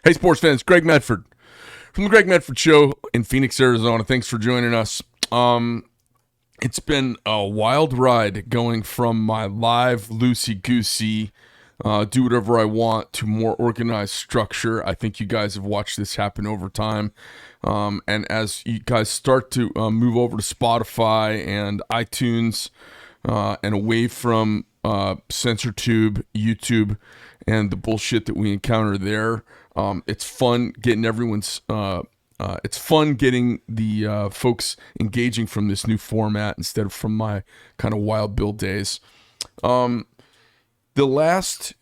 Hey, sports fans, Greg Medford from the Greg Medford Show in Phoenix, Arizona. Thanks for joining us. It's been a wild ride going from my live loosey-goosey, do whatever I want to more organized structure. I think you guys have watched this happen over time. And as you guys start to move over to Spotify and iTunes and away from CensorTube, YouTube, and the bullshit that we encounter there, it's fun getting everyone's. It's fun getting the folks engaging from this new format instead of from my kind of Wild Bill days. The last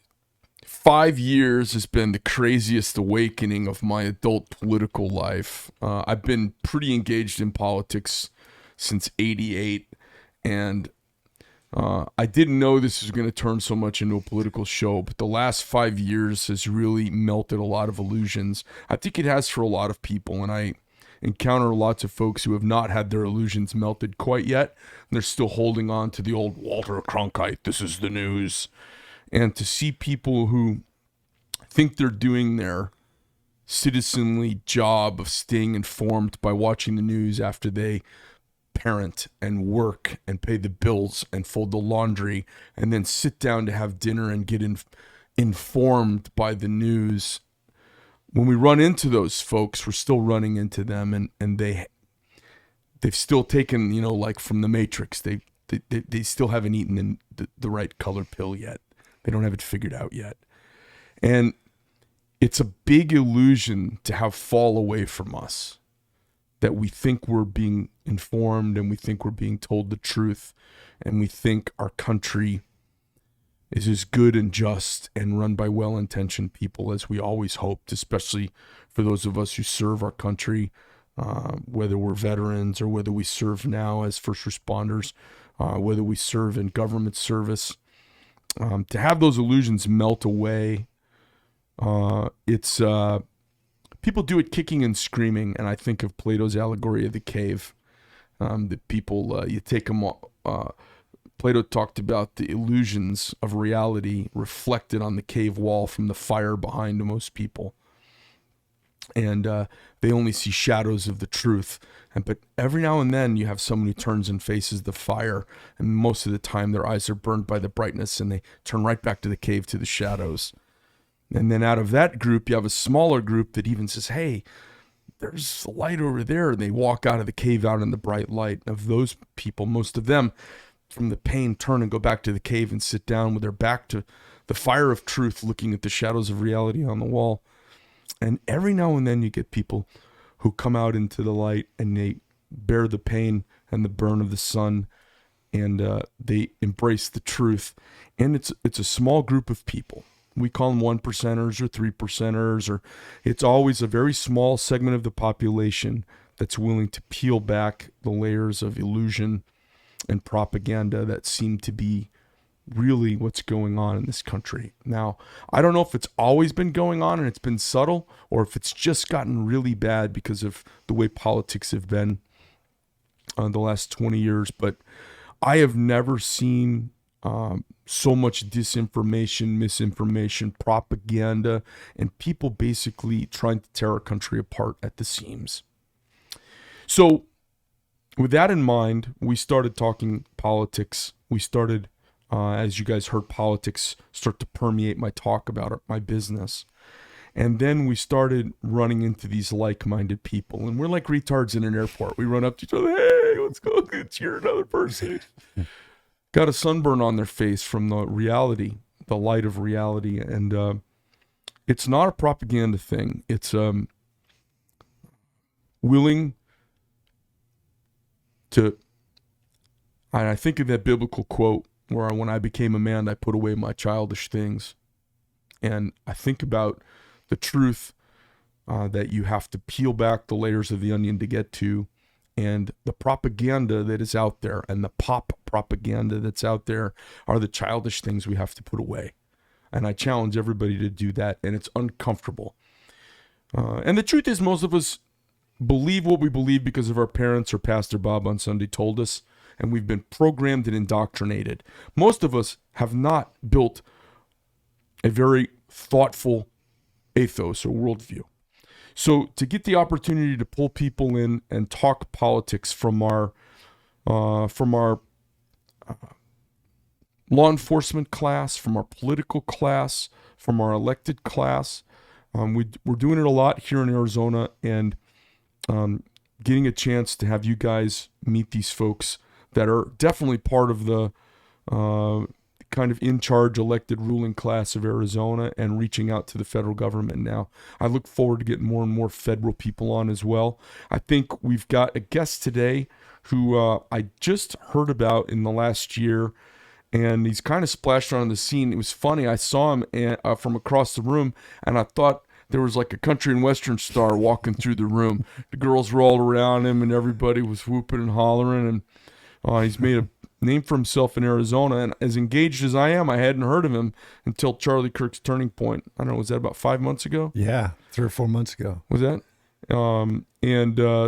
5 years has been the craziest awakening of my adult political life. I've been pretty engaged in politics since '88, and I didn't know this was going to turn so much into a political show, but the last 5 years has really melted a lot of illusions. I think it has for a lot of people, and I encounter lots of folks who have not had their illusions melted quite yet, and they're still holding on to the old Walter Cronkite, this is the news. And to see people who think they're doing their citizenly job of staying informed by watching the news after they parent and work and pay the bills and fold the laundry and then sit down to have dinner and get informed by the news. When we run into those folks, we're still running into them, and they've still taken, like from the Matrix, they still haven't eaten the right color pill yet. They don't have it figured out yet. And it's a big illusion to have fall away from us, that we think we're being informed and we think we're being told the truth, and we think our country is as good and just and run by well-intentioned people as we always hoped, especially for those of us who serve our country, whether we're veterans or whether we serve now as first responders, whether we serve in government service. To have those illusions melt away, it's people do it kicking and screaming, and I think of Plato's allegory of the cave. The people, you take them Plato talked about the illusions of reality reflected on the cave wall from the fire behind most people. And they only see shadows of the truth. But every now and then you have someone who turns and faces the fire, and most of the time their eyes are burned by the brightness and they turn right back to the cave, to the shadows. And then out of that group, you have a smaller group that even says, hey, there's a light over there. And they walk out of the cave out in the bright light. Of those people, most of them, from the pain, turn and go back to the cave and sit down with their back to the fire of truth, looking at the shadows of reality on the wall. And every now and then you get people who come out into the light and they bear the pain and the burn of the sun, and they embrace the truth. And it's a small group of people. We call them 1%ers or 3%ers, or it's always a very small segment of the population that's willing to peel back the layers of illusion and propaganda that seem to be really what's going on in this country. Now, I don't know if it's always been going on and it's been subtle, or if it's just gotten really bad because of the way politics have been the last 20 years, but I have never seen so much disinformation, misinformation, propaganda, and people basically trying to tear our country apart at the seams. So with that in mind, we started talking politics. We started, as you guys heard, politics start to permeate my talk about my business. And then we started running into these like-minded people. And we're like retards in an airport. We run up to each other, hey, let's go cheer another person. Got a sunburn on their face from the reality, the light of reality. And it's not a propaganda thing. It's willing to, and I think of that biblical quote where when I became a man, I put away my childish things. And I think about the truth that you have to peel back the layers of the onion to get to, and the propaganda that is out there, and the pop propaganda that's out there are the childish things we have to put away. And I challenge everybody to do that, and it's uncomfortable. And the truth is, most of us believe what we believe because of our parents or Pastor Bob on Sunday told us, and we've been programmed and indoctrinated. Most of us have not built a very thoughtful ethos or worldview. So to get the opportunity to pull people in and talk politics from our law enforcement class, from our political class, from our elected class, we're doing it a lot here in Arizona, and getting a chance to have you guys meet these folks that are definitely part of the kind of in charge elected ruling class of Arizona and reaching out to the federal government now. I look forward to getting more and more federal people on as well. I think we've got a guest today who I just heard about in the last year, and he's kind of splashed around the scene. It was funny. I saw him from across the room, and I thought there was like a country and western star walking through the room. The girls were all around him, and everybody was whooping and hollering, and he's made a name for himself in Arizona. And as engaged as I am, I hadn't heard of him until Charlie Kirk's Turning Point. I don't know, was that about 5 months ago? Yeah, 3 or 4 months ago. Was that?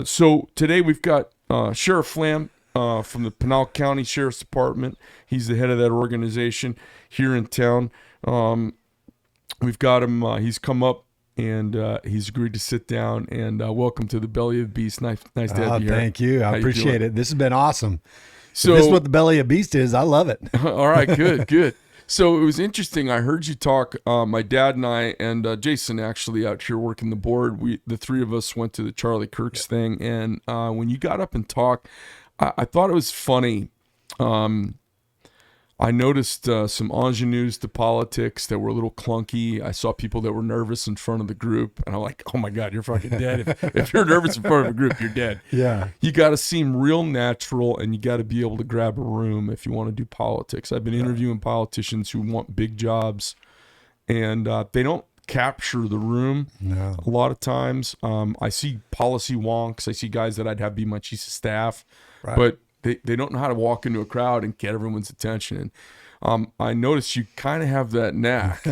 So today we've got Sheriff Flam from the Pinal County Sheriff's Department. He's the head of that organization here in town. We've got him. He's come up, and he's agreed to sit down. And welcome to the Belly of the Beast. Nice to have you here. Thank you. I appreciate it. This has been awesome. So if this is what the Belly of Beast is. I love it. All right, good. So it was interesting. I heard you talk. My dad and I and Jason actually out here working the board. The three of us went to the Charlie Kirk's thing, and when you got up and talked, I thought it was funny. I noticed some ingenues to politics that were a little clunky. I saw people that were nervous in front of the group, and I'm like, oh my God, you're fucking dead. If you're nervous in front of a group, you're dead. Yeah. You got to seem real natural, and you got to be able to grab a room if you want to do politics. I've been interviewing politicians who want big jobs, and they don't capture the room. No. A lot of times. I see policy wonks. I see guys that I'd have be my chief of staff, Right. but they don't know how to walk into a crowd and get everyone's attention. And I noticed you kind of have that knack.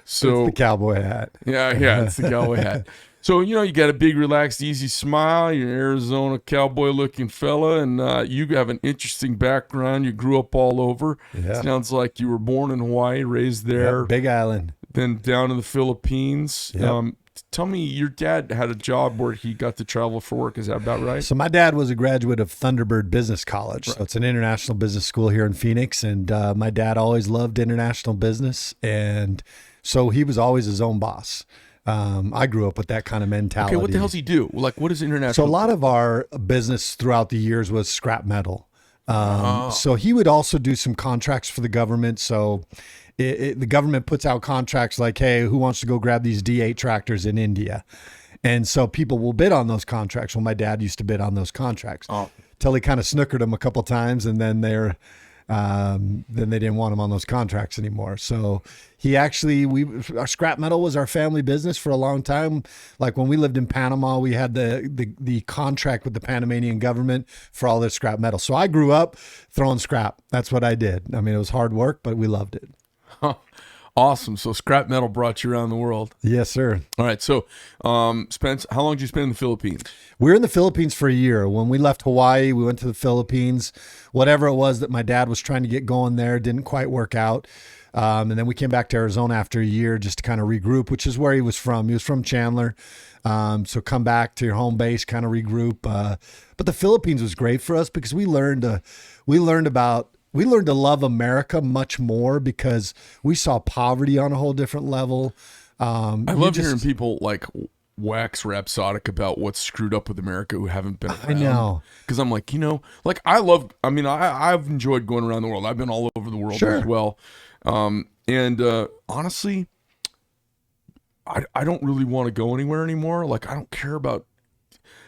So it's the cowboy hat. Yeah, it's the cowboy hat. So, you got a big, relaxed, easy smile. You're an Arizona cowboy-looking fella, and you have an interesting background. You grew up all over. Yeah. Sounds like you were born in Hawaii, raised there. Yep, Big Island. Then down in the Philippines. Yep. Tell me, your dad had a job where he got to travel for work. Is that about right? So my dad was a graduate of Thunderbird Business College. Right. So it's an international business school here in Phoenix. And my dad always loved international business. And so he was always his own boss. I grew up with that kind of mentality. Okay, what the hell does he do? Like, what is international? So a lot of our business throughout the years was scrap metal. So he would also do some contracts for the government. So the government puts out contracts like, hey, who wants to go grab these D8 tractors in India? And so people will bid on those contracts. Well, my dad used to bid on those contracts till he kind of snookered them a couple times, and then they didn't want him on those contracts anymore. So he actually, our scrap metal was our family business for a long time. Like when we lived in Panama, we had the contract with the Panamanian government for all their scrap metal. So I grew up throwing scrap. That's what I did. I mean, it was hard work, but we loved it. Awesome. So scrap metal brought you around the world. Yes, sir. All right. So, Spence, how long did you spend in the Philippines? We were in the Philippines for a year. When we left Hawaii, we went to the Philippines. Whatever it was that my dad was trying to get going there didn't quite work out. And then we came back to Arizona after a year just to kind of regroup, which is where he was from. He was from Chandler. So come back to your home base, kind of regroup. But the Philippines was great for us because we learned to love America much more because we saw poverty on a whole different level. I love hearing people like wax rhapsodic about what's screwed up with America who haven't been around. I know. Because I'm like, I've enjoyed going around the world. I've been all over the world as well. Honestly, I don't really want to go anywhere anymore. Like, I don't care about,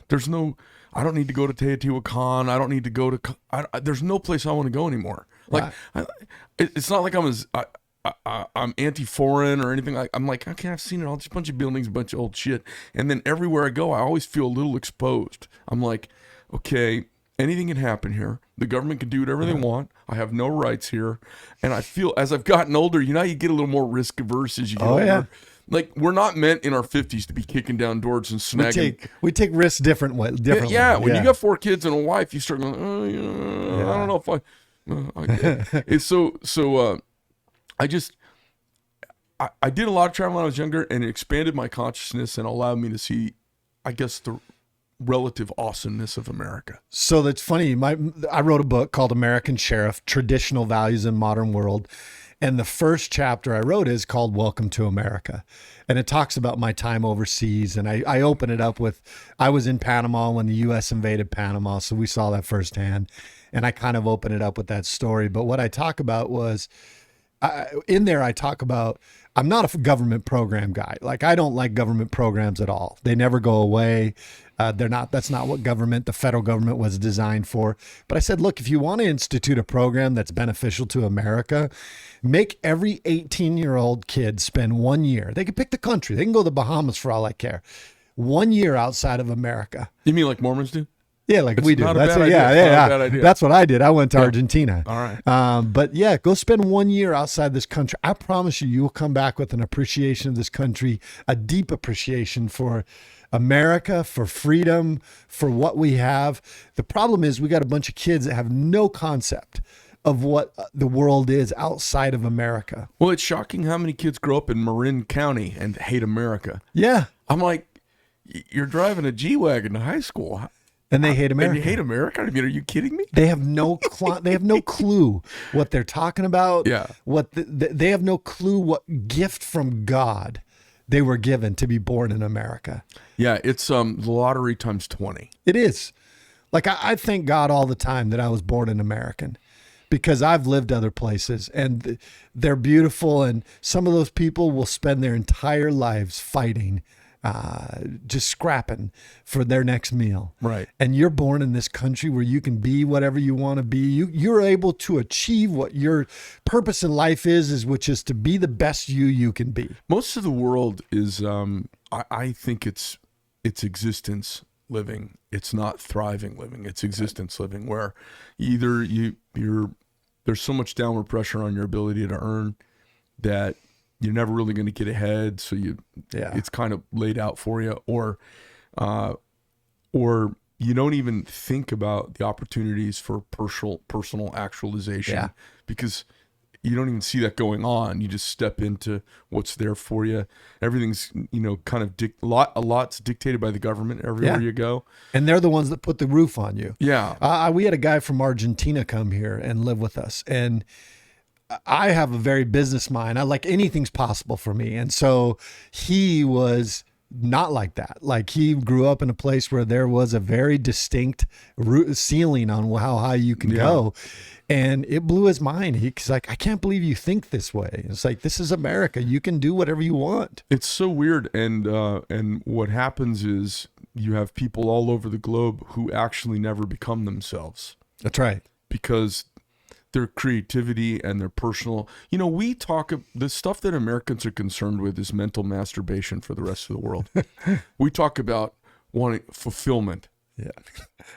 I don't need to go to Teotihuacan. I don't need to go to, there's no place I want to go anymore. Like, right. It's not like I'm anti-foreign or anything. I'm like, okay, I've seen it all. Just a bunch of buildings, a bunch of old shit. And then everywhere I go, I always feel a little exposed. I'm like, okay, anything can happen here. The government can do whatever they want. I have no rights here. And I feel as I've gotten older, you get a little more risk averse as you get older. Yeah. Like, we're not meant in our 50s to be kicking down doors and snagging. We take risks differently. Yeah, when you got 4 kids and a wife, you start going, I don't know if I get it. It's I just, I did a lot of traveling when I was younger, and it expanded my consciousness and allowed me to see, I guess, the relative awesomeness of America. So that's funny. I wrote a book called American Sheriff, Traditional Values in Modern World. And the first chapter I wrote is called Welcome to America. And it talks about my time overseas. And I open it up with, I was in Panama when the U.S. invaded Panama. So we saw that firsthand. And I kind of open it up with that story. But what I talk about was, in there, I talk about, I'm not a government program guy. Like, I don't like government programs at all. They never go away. That's not what the federal government was designed for. But I said, look, if you want to institute a program that's beneficial to America, make every 18-year-old kid spend 1 year. They can pick the country. They can go to the Bahamas for all I care. 1 year outside of America. You mean like Mormons do? Yeah, like It's we do. not a That's bad it. idea. Yeah, It's not a yeah, bad yeah. idea. That's what I did. I went to Argentina. All right. But yeah, go spend 1 year outside this country. I promise you will come back with an appreciation of this country, a deep appreciation for America, for freedom, for what we have. The problem is we got a bunch of kids that have no concept of what the world is outside of America. Well, it's shocking how many kids grow up in Marin County and hate America. Yeah. I'm like, you're driving a G-Wagon to high school. And they hate America. And you hate America? I mean, are you kidding me? They have no they have no clue what they're talking about. Yeah. They have no clue what gift from God they were given to be born in America. Yeah, it's the lottery times 20. It is. Like, I thank God all the time that I was born an American, because I've lived other places and they're beautiful. And some of those people will spend their entire lives fighting, just scrapping for their next meal. Right. And you're born in this country where you can be whatever you want to be. You're able to achieve what your purpose in life is, which is to be the best you can be. Most of the world is, I think it's existence living. It's not thriving living. It's existence living, where either there's so much downward pressure on your ability to earn that you're never really going to get ahead. So it's kind of laid out for you, or you don't even think about the opportunities for personal actualization, because you don't even see that going on. You just step into what's there for you. Everything's, kind of a lot's dictated by the government everywhere you go. And they're the ones that put the roof on you. Yeah. We had a guy from Argentina come here and live with us. And I have a very business mind. I like anything's possible for me. And so he was not like that. Like, he grew up in a place where there was a very distinct ceiling on how high you can go. And it blew his mind. He's like, I can't believe you think this way. It's like, this is America. You can do whatever you want. It's so weird. And what happens is you have people all over the globe who actually never become themselves. That's right. Because their creativity and their personal, the stuff that Americans are concerned with is mental masturbation for the rest of the world. We talk about wanting fulfillment. Yeah.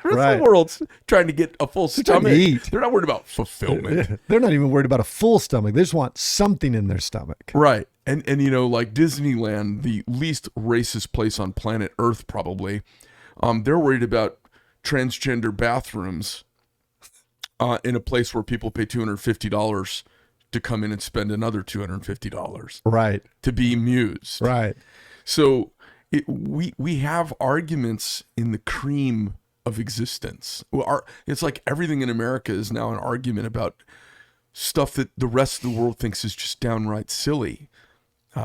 The rest of the world's trying to get a full stomach. They're not worried about fulfillment. They're not even worried about a full stomach. They just want something in their stomach. Right. And like Disneyland, the least racist place on planet Earth, probably, they're worried about transgender bathrooms in a place where people pay $250 to come in and spend another $250. Right. To be amused. Right. So we have arguments in the cream of existence. It's like everything in America is now an argument about stuff that the rest of the world thinks is just downright silly,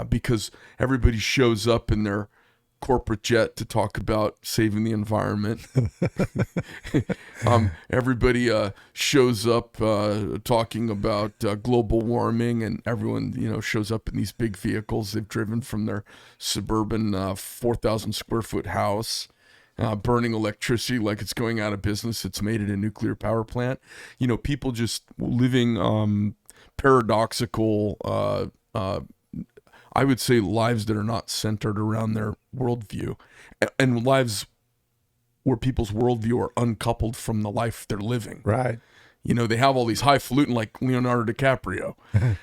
because everybody shows up in their corporate jet to talk about saving the environment. Everybody shows up talking about global warming, and everyone shows up in these big vehicles they've driven from their suburban 4,000 square foot house, burning electricity like it's going out of business. It's made at a nuclear power plant. People just living paradoxical I would say lives that are not centered around their worldview, and lives where people's worldview are uncoupled from the life they're living. Right. They have all these highfalutin like Leonardo DiCaprio.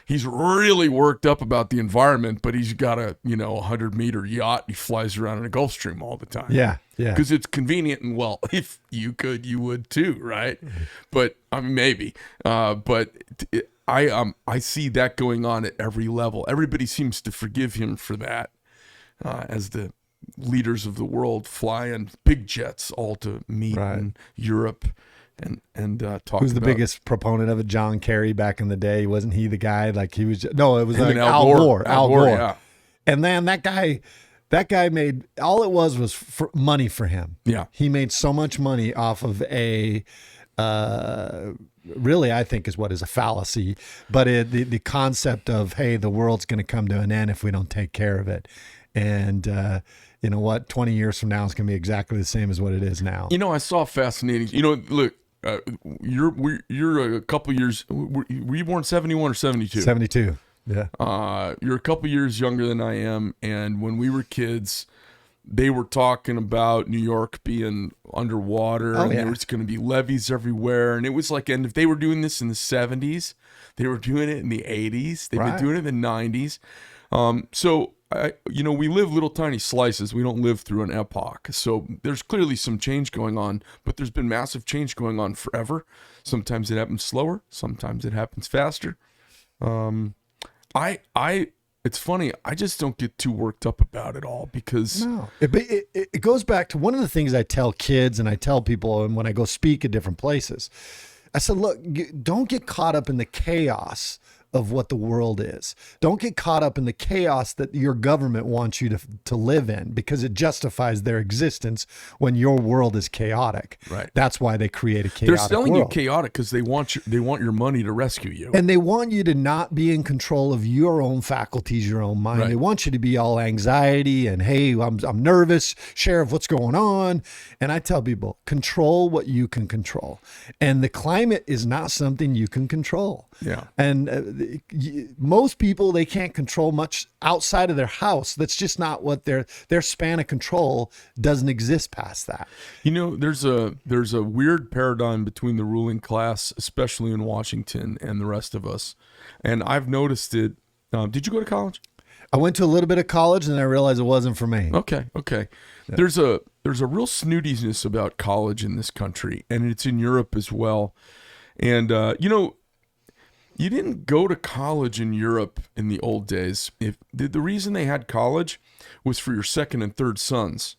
He's really worked up about the environment, but he's got a 100-meter yacht. He flies around in a Gulf Stream all the time. Yeah. Because it's convenient, and well, if you could, you would too, right? But I mean, maybe. But I see that going on at every level. Everybody seems to forgive him for that, as the leaders of the world fly in big jets all to meet in Europe. And talk. Who's the biggest proponent of it? John Kerry back in the day. Wasn't he the guy? Like he was. No, it was like Al Gore. Al Gore. Yeah. And then that guy made, all it was for money for him. Yeah. He made so much money off of really, I think is what is a fallacy, but the concept of, hey, the world's going to come to an end if we don't take care of it. And you know what? 20 years from now, it's going to be exactly the same as what it is now. I saw fascinating. Look, you're a couple years. Were you born 71 or 72? 72. Yeah. You're a couple years younger than I am, and when we were kids, they were talking about New York being underwater, and there was going to be levees everywhere, and it was like, and if they were doing this in the 70s, they were doing it in the 80s, they've been doing it in the 90s. So we live little tiny slices. We don't live through an epoch. So there's clearly some change going on, but there's been massive change going on forever. Sometimes it happens slower. Sometimes it happens faster. It's funny. I just don't get too worked up about it all because it goes back to one of the things I tell kids and I tell people, and when I go speak at different places, I said, look, don't get caught up in the chaos of what the world is. Don't get caught up in the chaos that your government wants you to live in, because it justifies their existence when your world is chaotic. Right. That's why they create a chaotic They're selling world. you chaotic because they want your money to rescue you. And they want you to not be in control of your own faculties, your own mind. Right. They want you to be all anxiety and, hey, I'm nervous, Sheriff, what's going on? And I tell people, control what you can control. And the climate is not something you can control. Yeah. And most people, they can't control much outside of their house. That's just not what their span of control doesn't exist past that. There's a weird paradigm between the ruling class, especially in Washington, and the rest of us. And I've noticed it. Did you go to college? I went to a little bit of college and I realized it wasn't for me. Okay. Yeah. There's a real snootiness about college in this country, and it's in Europe as well. And you didn't go to college in Europe in the old days. The reason they had college was for your second and third sons.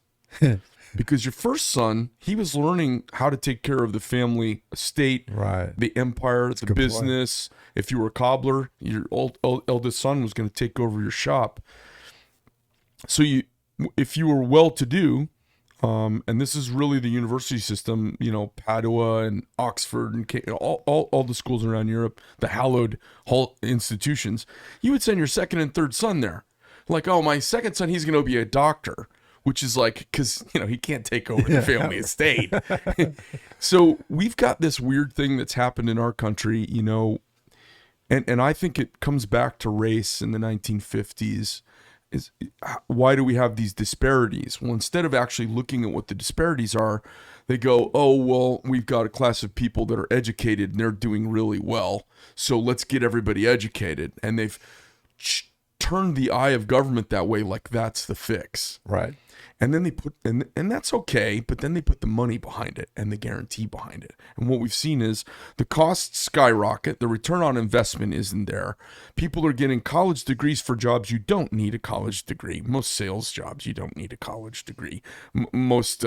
Because your first son, he was learning how to take care of the family estate, the empire, the business. Point. If you were a cobbler, your eldest son was going to take over your shop. So if you were well-to-do, and this is really the university system, Padua and Oxford and all the schools around Europe, the hallowed institutions, you would send your second and third son there. Like, oh, my second son, he's going to be a doctor, which is like, because, he can't take over the family estate. So we've got this weird thing that's happened in our country, and I think it comes back to race in the 1950s. Is why do we have these disparities? Well, instead of actually looking at what the disparities are, they go, oh, well, we've got a class of people that are educated and they're doing really well, so let's get everybody educated. And they've turned the eye of government that way, like that's the fix. Right. And then they put, and that's okay, but then they put the money behind it and the guarantee behind it. And what we've seen is the costs skyrocket, the return on investment isn't there. People are getting college degrees for jobs you don't need a college degree. Most sales jobs, you don't need a college degree. Most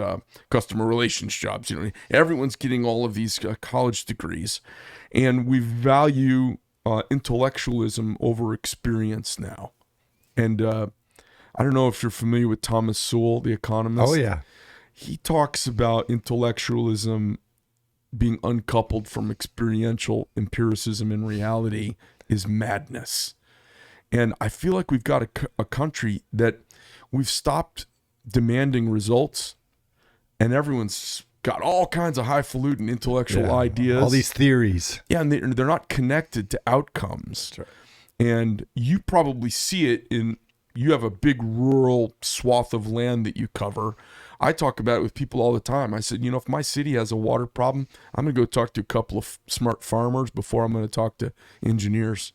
customer relations jobs, everyone's getting all of these college degrees. And we value intellectualism over experience now. And I don't know if you're familiar with Thomas Sowell, the economist. Oh, yeah. He talks about intellectualism being uncoupled from experiential empiricism and reality is madness. And I feel like we've got a country that we've stopped demanding results, and everyone's got all kinds of highfalutin intellectual ideas. All these theories. Yeah, and they're not connected to outcomes. That's right. And you probably see it you have a big rural swath of land that you cover. I talk about it with people all the time. I said, if my city has a water problem, I'm going to go talk to a couple of smart farmers before I'm going to talk to engineers.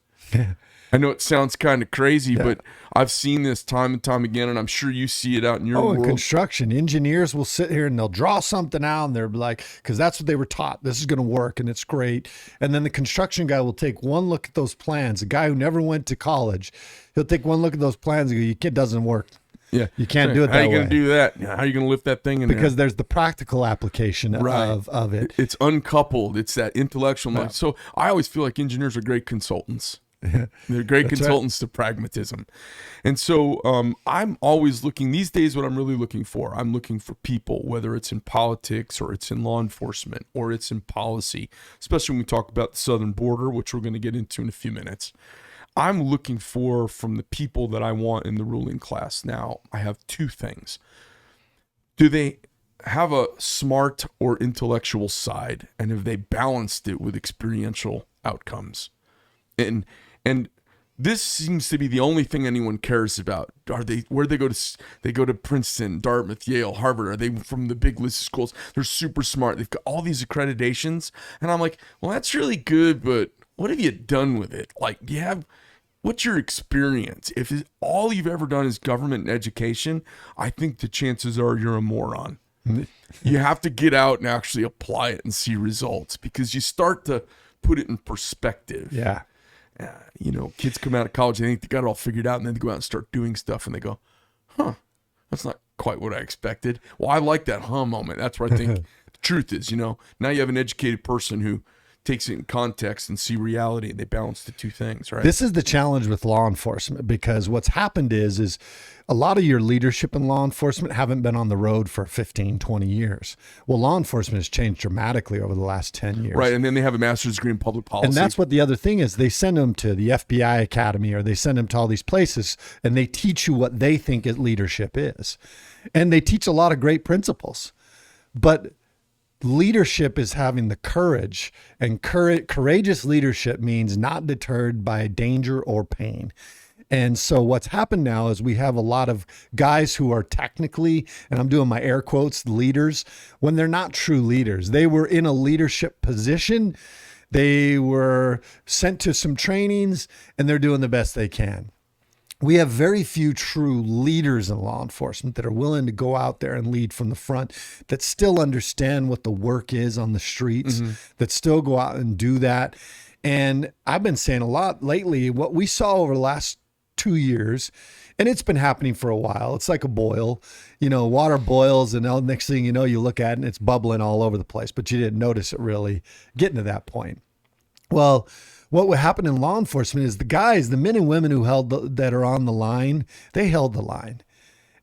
I know it sounds kind of crazy, but I've seen this time and time again, and I'm sure you see it out in your world. In construction, engineers will sit here and they'll draw something out, and they're like, because that's what they were taught. This is going to work, and it's great. And then the construction guy will take one look at those plans. A guy who never went to college, he'll take one look at those plans and go, "It doesn't work. Yeah, you can't do it that way. How are you going to do that? How are you going to lift that thing in because there?" There's the practical application of it. It's uncoupled. It's that intellectual knowledge. So I always feel like engineers are great consultants. They're great consultants to pragmatism. And so I'm always looking these days. What I'm really looking for, I'm looking for people, whether it's in politics or it's in law enforcement or it's in policy, especially when we talk about the southern border, which we're going to get into in a few minutes. I'm looking for from the people that I want in the ruling class. Now, I have two things. Do they have a smart or intellectual side, and have they balanced it with experiential outcomes? And this seems to be the only thing anyone cares about. Where they go to? They go to Princeton, Dartmouth, Yale, Harvard. Are they from the big list of schools? They're super smart. They've got all these accreditations, and I'm like, well, that's really good, but what have you done with it? Like, what's your experience? If all you've ever done is government and education, I think the chances are you're a moron. You have to get out and actually apply it and see results, because you start to put it in perspective. Yeah. Kids come out of college, they think they got it all figured out, and then they go out and start doing stuff, and they go, that's not quite what I expected. Well, I like that moment. That's where I think the truth is, now you have an educated person who takes it in context and see reality, and they balance the two things, right? This is the challenge with law enforcement, because what's happened is a lot of your leadership in law enforcement haven't been on the road for 15, 20 years. Well, law enforcement has changed dramatically over the last 10 years. Right, and then they have a master's degree in public policy. And that's what the other thing is. They send them to the FBI Academy, or they send them to all these places, and they teach you what they think leadership is. And they teach a lot of great principles. But leadership is having the courage, and courageous leadership means not deterred by danger or pain. And so what's happened now is we have a lot of guys who are technically, and I'm doing my air quotes, leaders, when they're not true leaders. They were in a leadership position. They were sent to some trainings, and they're doing the best they can. We have very few true leaders in law enforcement that are willing to go out there and lead from the front, that still understand what the work is on the streets, that still go out and do that. And I've been saying a lot lately, what we saw over the last 2 years, and it's been happening for a while. It's like a boil, water boils, and the next thing you know, you look at it and it's bubbling all over the place, but you didn't notice it really getting to that point. Well, what would happen in law enforcement is the men and women that are on the line, they held the line.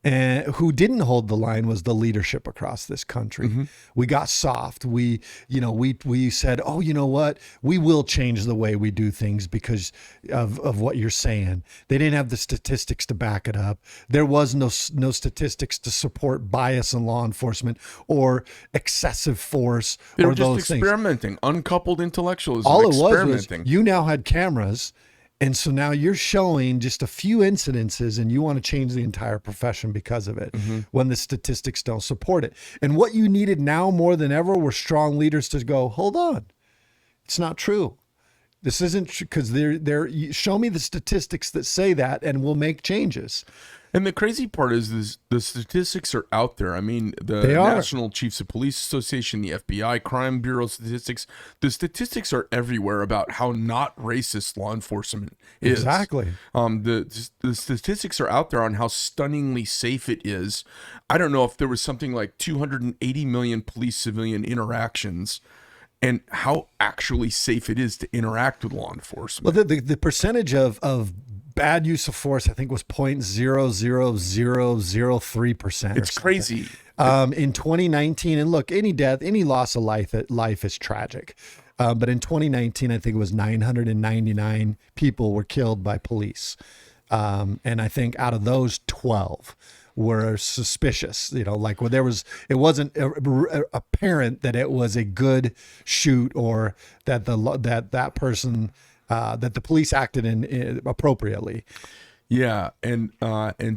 And who didn't hold the line was the leadership across this country. We got soft. We said, oh, you know what? We will change the way we do things because of what you're saying. They didn't have the statistics to back it up. There was no statistics to support bias in law enforcement or excessive force. They or were just those experimenting, things. Uncoupled intellectualism. All it was you now had cameras. And so now you're showing just a few incidences, and you want to change the entire profession because of it when the statistics don't support it. And what you needed now more than ever were strong leaders to go, hold on, it's not true. This isn't true, because show me the statistics that say that, and we'll make changes. And the crazy part is the statistics are out there. I mean, the National Chiefs of Police Association, the FBI, Crime Bureau statistics, the statistics are everywhere about how not racist law enforcement is. Exactly. The statistics are out there on how stunningly safe it is. I don't know if there was something like 280 million police-civilian interactions, and how actually safe it is to interact with law enforcement. Well, the percentage of bad use of force, I think, was 0.00003%. It's crazy. In 2019, and look, any death, any loss of life is tragic. But in 2019, I think it was 999 people were killed by police. And I think out of those, 12 were suspicious, like where it wasn't apparent that it was a good shoot, or that that person, that the police acted in appropriately. Yeah. And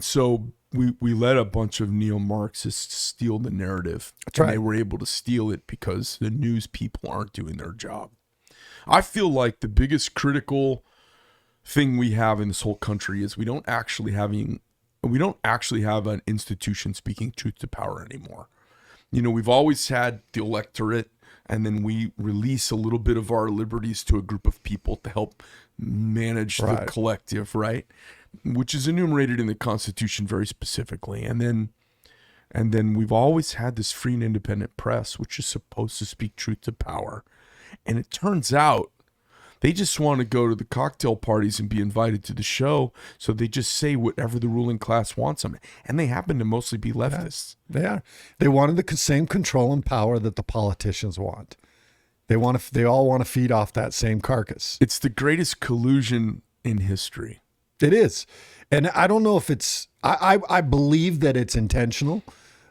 so we let a bunch of neo-Marxists steal the narrative. That's right. They were able to steal it because the news people aren't doing their job. I feel like the biggest critical thing we have in this whole country is we don't actually have an institution speaking truth to power anymore. You know, we've always had the electorate, and then we release a little bit of our liberties to a group of people to help manage the collective, right? Which is enumerated in the Constitution very specifically. And then we've always had this free and independent press, which is supposed to speak truth to power. And it turns out they just want to go to the cocktail parties and be invited to the show, so they just say whatever the ruling class wants them. And they happen to mostly be leftists. Yeah, they are. They wanted the same control and power that the politicians want. They all want to feed off that same carcass. It's the greatest collusion in history. It is. And I don't know if it's, I believe that it's intentional,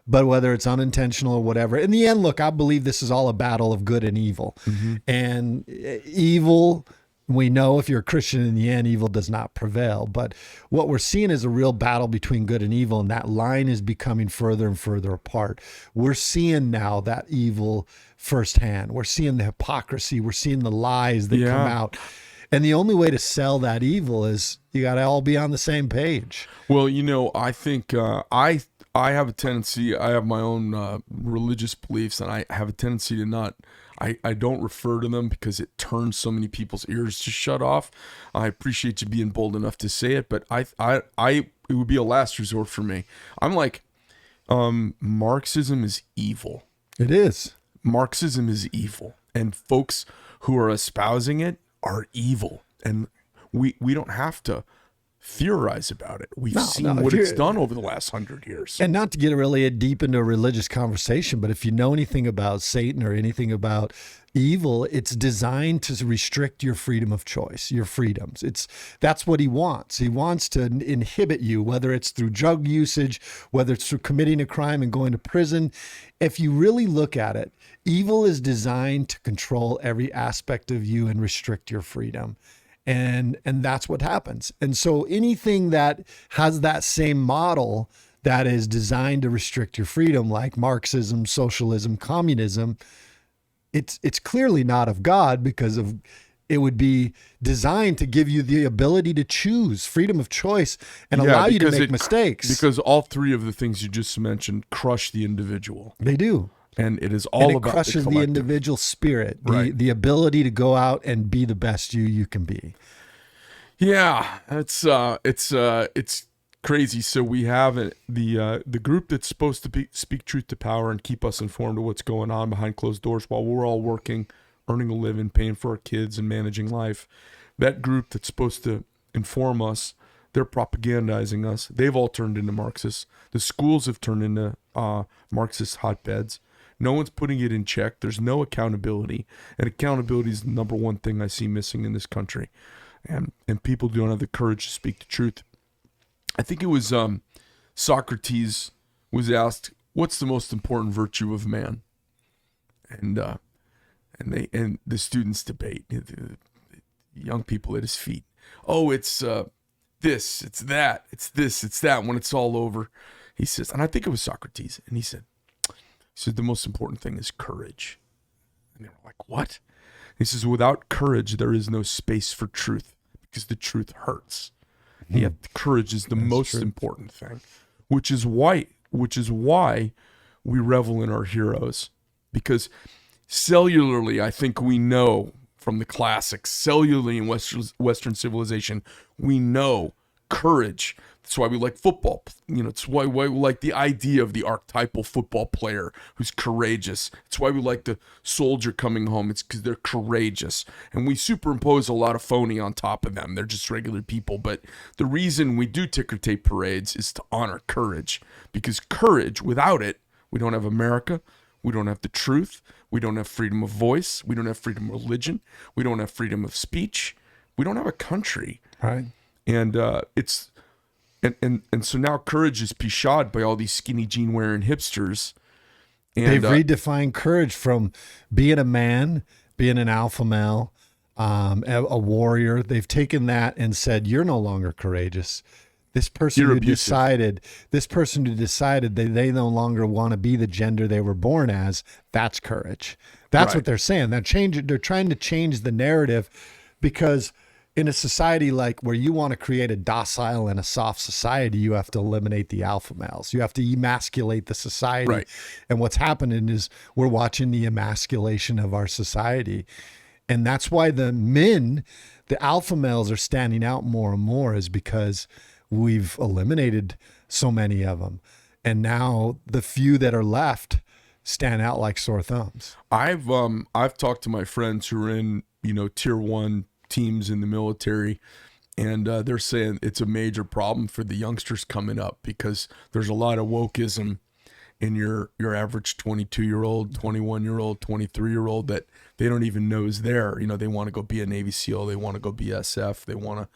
but whether it's unintentional or whatever, in the end, look, I believe this is all a battle of good and evil. Mm-hmm. And evil, we know if you're a Christian, in the end, evil does not prevail. But what we're seeing is a real battle between good and evil, and that line is becoming further and further apart. We're seeing now that evil firsthand. We're seeing the hypocrisy. We're seeing the lies that come out. And the only way to sell that evil is you got to all be on the same page. Well, you know, I think I have a tendency, I have my own religious beliefs, and I have a tendency to not, I don't refer to them because it turns so many people's ears to shut off. I appreciate you being bold enough to say it, but it would be a last resort for me. I'm like, Marxism is evil. It is. Marxism is evil, and folks who are espousing it are evil, and we don't have to theorize about it. We've seen what it's done over the last 100 years. And not to get really deep into a religious conversation, but if you know anything about Satan or anything about evil, it's designed to restrict your freedom of choice, your freedoms. That's what he wants. He wants to inhibit you, whether it's through drug usage, whether it's through committing a crime and going to prison. If you really look at it, evil is designed to control every aspect of you and restrict your freedom. And that's what happens. And so anything that has that same model that is designed to restrict your freedom, like Marxism, socialism, communism, it's clearly not of God, because it would be designed to give you the ability to choose, freedom of choice, and allow you to make mistakes. Because all three of the things you just mentioned crush the individual. They do. And it is all about crushes the individual spirit, right. the ability to go out and be the best you can be. Yeah, it's crazy. So we have the group that's supposed to speak truth to power and keep us informed of what's going on behind closed doors while we're all working, earning a living, paying for our kids, and managing life. That group that's supposed to inform us, they're propagandizing us. They've all turned into Marxists. The schools have turned into Marxist hotbeds. No one's putting it in check. There's no accountability. And accountability is the number one thing I see missing in this country. And people don't have the courage to speak the truth. I think it was Socrates was asked, what's the most important virtue of man? And the students debate, the young people at his feet. Oh, it's this, it's that, it's this, it's that. When it's all over, he says, and I think it was Socrates, and he said, the most important thing is courage. And they were like, what? He says, without courage, there is no space for truth, because the truth hurts. Mm-hmm. Yet courage is the most important thing, which is why we revel in our heroes. Because cellularly, I think we know from the classics, cellularly in Western civilization, we know courage. That's why we like football. You know, it's why we like the idea of the archetypal football player who's courageous. It's why we like the soldier coming home. It's because they're courageous. And we superimpose a lot of phony on top of them. They're just regular people. But the reason we do ticker tape parades is to honor courage. Because courage, without it, we don't have America. We don't have the truth. We don't have freedom of voice. We don't have freedom of religion. We don't have freedom of speech. We don't have a country. Right. And And so now courage is pishad by all these skinny jean wearing hipsters. And they've redefined courage from being a man, being an alpha male, a warrior. They've taken that and said, you're no longer courageous. This person You're who abusive. decided that they no longer want to be the gender they were born as, that's courage. That's Right. what they're saying. They're trying to change the narrative, because in a society like where you want to create a docile and a soft society, you have to eliminate the alpha males. You have to emasculate the society. Right. And what's happening is we're watching the emasculation of our society. And that's why the alpha males are standing out more and more, is because we've eliminated so many of them. And now the few that are left stand out like sore thumbs. I've talked to my friends who are in, tier 1 teams in the military, and they're saying it's a major problem for the youngsters coming up, because there's a lot of wokeism in your average 22-year-old, 21-year-old, 23-year-old that they don't even know is there. They want to go be a Navy SEAL, they want to go be SF, they want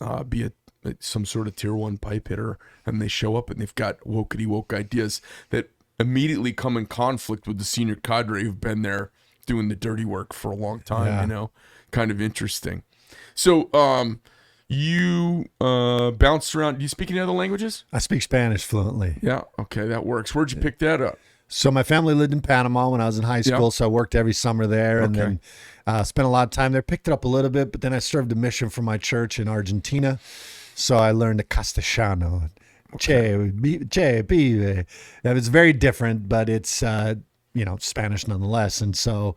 to be some sort of tier 1 pipe hitter, and they show up and they've got woke ideas that immediately come in conflict with the senior cadre who've been there doing the dirty work for a long time. Yeah. Kind of interesting. So you bounced around. Do you speak any other languages? I speak Spanish fluently. Yeah. Okay, that works. Where'd you pick that up? So my family lived in Panama when I was in high school, so I worked every summer there, and then spent a lot of time there. Picked it up a little bit, but then I served a mission for my church in Argentina, so I learned the Castellano. Che, pibe. That was very different, but it's Spanish nonetheless. And so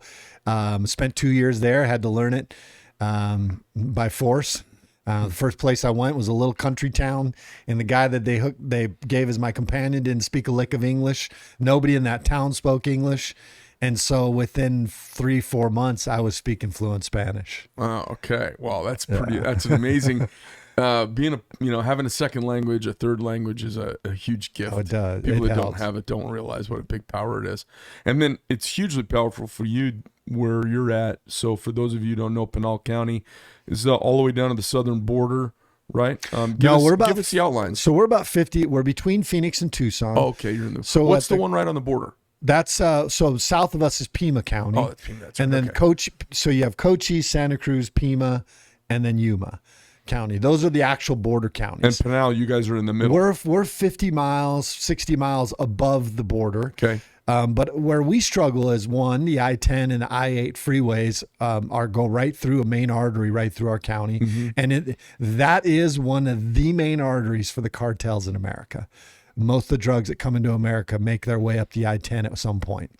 spent 2 years there. Had to learn it by force. The first place I went was a little country town, and the guy that they gave as my companion didn't speak a lick of English. Nobody in that town spoke English. And so within 3-4 months, I was speaking fluent Spanish. Oh, okay. Wow, that's pretty. That's an amazing. Having a second language, a third language is a huge gift. Oh, it does. People It that don't helps. have it don't realize what a big power it is. And then it's hugely powerful for you where you're at. So for those of you who don't know, Pinal County is all the way down to the southern border, right? Give us the outlines. So we're about 50. We're between Phoenix and Tucson. Oh, okay. You're in the. So what's the one right on the border? That's so south of us is Pima County. Oh, that's Pima. That's and right. then Okay. So you have Cochise, Santa Cruz, Pima, and then Yuma County. Those are the actual border And counties. Pinal, you guys are in the middle. We're 50 miles, 60 miles above the border. Okay. But where we struggle is, one, the I-10 and the I-8 freeways go right through a main artery right through our county. Mm-hmm. And that is one of the main arteries for the cartels in America. Most of the drugs that come into America make their way up the I-10 at some point.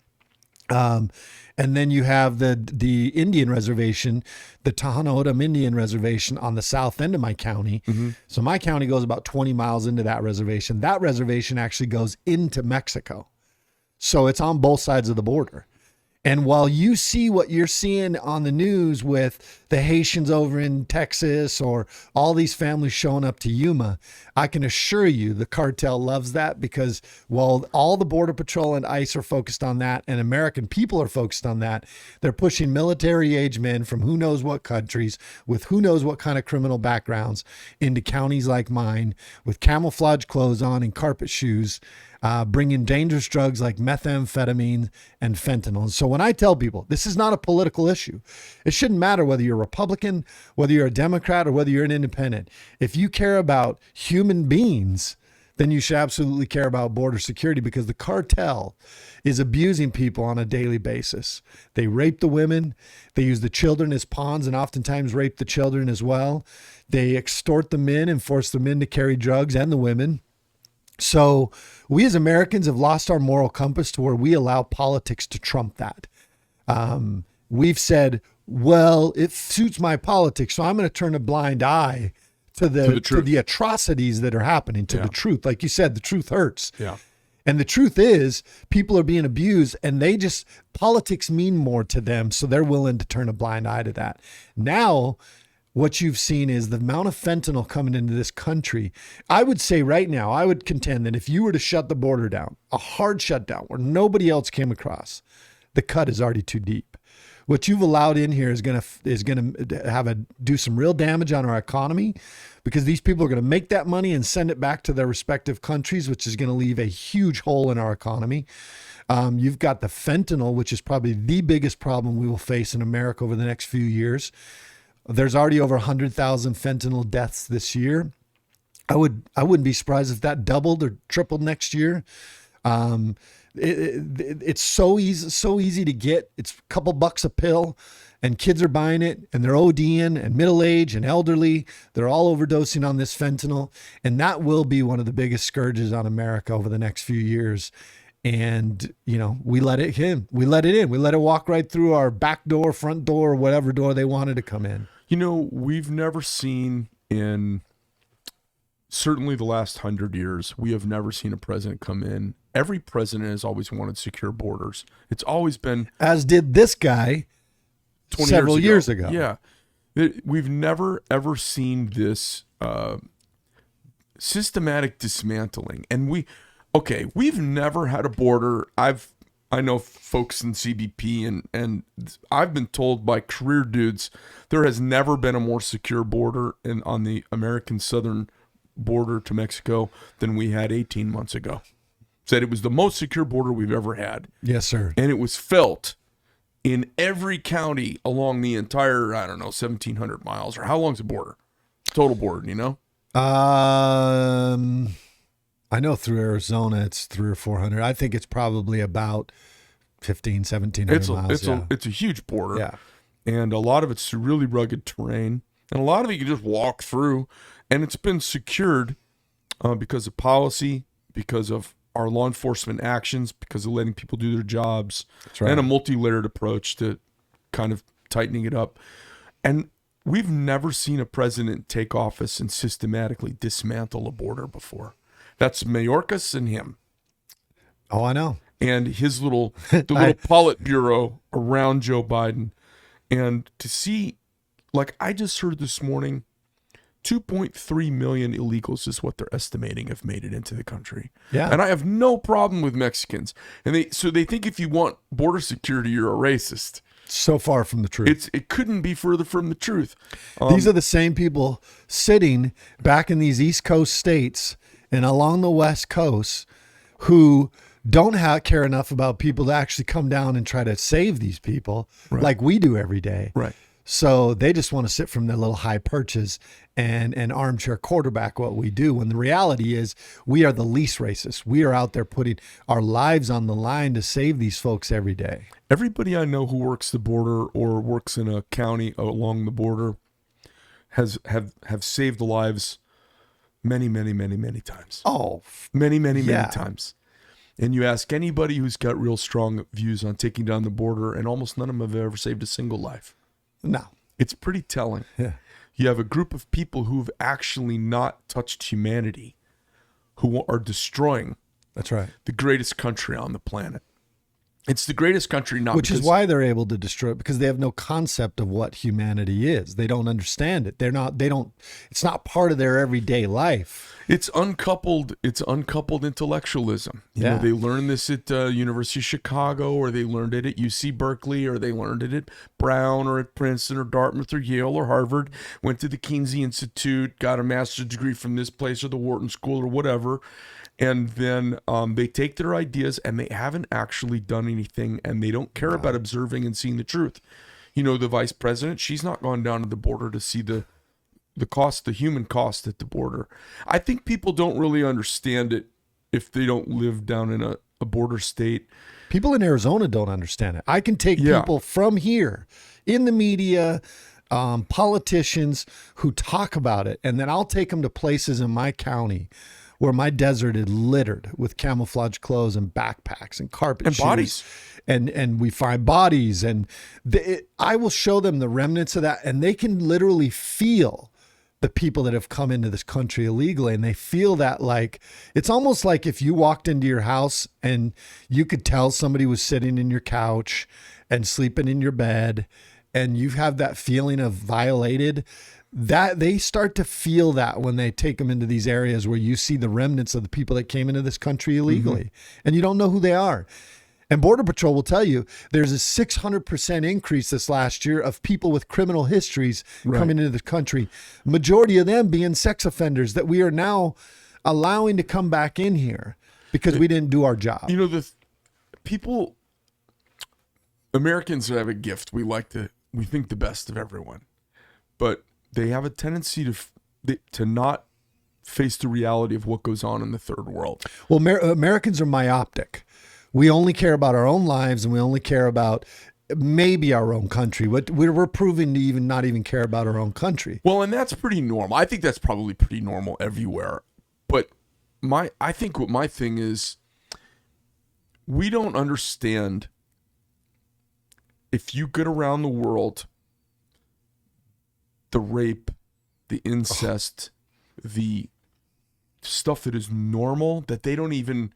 And then you have the Indian reservation, the Tohono O'odham Indian reservation on the south end of my county. Mm-hmm. So my county goes about 20 miles into that reservation. That reservation actually goes into Mexico. So it's on both sides of the border. And while you see what you're seeing on the news with the Haitians over in Texas or all these families showing up to Yuma, I can assure you the cartel loves that, because while all the Border Patrol and ICE are focused on that and American people are focused on that, they're pushing military-age men from who knows what countries with who knows what kind of criminal backgrounds into counties like mine with camouflage clothes on and carpet shoes, bringing dangerous drugs like methamphetamine and fentanyl. And so when I tell people this is not a political issue, it shouldn't matter whether you're a Republican, whether you're a Democrat, or whether you're an independent. If you care about human beings, then you should absolutely care about border security, because the cartel is abusing people on a daily basis. They rape the women. They use the children as pawns and oftentimes rape the children as well. They extort the men and force the men to carry drugs and the women. So we as Americans have lost our moral compass to where we allow politics to trump that. We've said, well, it suits my politics, so I'm going to turn a blind eye to the atrocities that are happening, to the truth. Like you said, the truth hurts. Yeah. And the truth is, people are being abused, and politics mean more to them, so they're willing to turn a blind eye to that. Now, what you've seen is the amount of fentanyl coming into this country. I would say right now, I would contend that if you were to shut the border down, a hard shutdown where nobody else came across, the cut is already too deep. What you've allowed in here is going to do some real damage on our economy, because these people are going to make that money and send it back to their respective countries, which is going to leave a huge hole in our economy. You've got the fentanyl, which is probably the biggest problem we will face in America over the next few years. There's already over 100,000 fentanyl deaths this year. I wouldn't be surprised if that doubled or tripled next year. It's so easy to get. It's a couple bucks a pill, and kids are buying it, and they're ODing, and middle age and elderly. They're all overdosing on this fentanyl, and that will be one of the biggest scourges on America over the next few years. And we let it in. We let it walk right through our back door, front door, whatever door they wanted to come in. We've never seen in certainly the last 100 years, we have never seen a president come in. Every president has always wanted secure borders. It's always been, as did this guy 20 several years ago. Yeah. We've never, ever seen this systematic dismantling. And we've never had a border. I know folks in CBP and I've been told by career dudes there has never been a more secure border on the American southern border to Mexico than we had 18 months ago. Said it was the most secure border we've ever had. Yes, sir. And it was felt in every county along the entire, 1,700 miles, or how long's the border? Total border, I know through Arizona it's 300 or 400. I think it's probably about 1,700 miles. It's a huge border. Yeah. And a lot of it's really rugged terrain. And a lot of it you can just walk through. And it's been secured because of policy, because of our law enforcement actions, because of letting people do their jobs. That's right. And a multi-layered approach to kind of tightening it up. And we've never seen a president take office and systematically dismantle a border before. That's Mayorkas and him. Oh, I know. And his little Politburo around Joe Biden. And to see, like I just heard this morning, 2.3 million illegals is what they're estimating have made it into the country. Yeah. And I have no problem with Mexicans. And they think if you want border security, you're a racist. So far from the truth. It couldn't be further from the truth. These are the same people sitting back in these East Coast states and along the West Coast who don't care enough about people to actually come down and try to save these people like we do every day. Right. So they just want to sit from their little high perches and armchair quarterback what we do. When the reality is we are the least racist. We are out there putting our lives on the line to save these folks every day. Everybody I know who works the border or works in a county along the border have saved lives many, many, many, many times. Oh, many, many, many times. And you ask anybody who's got real strong views on taking down the border, and almost none of them have ever saved a single life. No. It's pretty telling. Yeah. You have a group of people who've actually not touched humanity, who are destroying That's right. the greatest country on the planet. It's the greatest country, not Which is why they're able to destroy it, because they have no concept of what humanity is. They don't understand it. It's not part of their everyday life. It's uncoupled intellectualism. Yeah. They learned this at University of Chicago, or they learned it at UC Berkeley, or they learned it at Brown or at Princeton or Dartmouth or Yale or Harvard, went to the Kinsey Institute, got a master's degree from this place or the Wharton School or whatever. And then they take their ideas and they haven't actually done anything, and they don't care about observing and seeing the truth. The vice president, she's not gone down to the border to see the cost, the human cost at the border. I think people don't really understand it if they don't live down in a border state. People in Arizona don't understand it. I can take people from here in the media, politicians who talk about it, and then I'll take them to places in my county where my desert is littered with camouflage clothes and backpacks and carpet and shoes. Bodies. And we find bodies, and I will show them the remnants of that, and they can literally feel the people that have come into this country illegally, and they feel that, like, it's almost like if you walked into your house and you could tell somebody was sitting in your couch and sleeping in your bed, and you have that feeling of violated, that they start to feel that when they take them into these areas where you see the remnants of the people that came into this country illegally, and you don't know who they are. And Border Patrol will tell you there's a 600% increase this last year of people with criminal histories coming into the country. Majority of them being sex offenders that we are now allowing to come back in here because we didn't do our job. Americans have a gift. We think the best of everyone, but they have a tendency to not face the reality of what goes on in the third world. Well, Americans are myopic. We only care about our own lives, and we only care about maybe our own country. We're proving to not even care about our own country. Well, and that's pretty normal. I think that's probably pretty normal everywhere. But I think what my thing is, we don't understand, if you get around the world, the rape, the incest, the stuff that is normal, that they don't even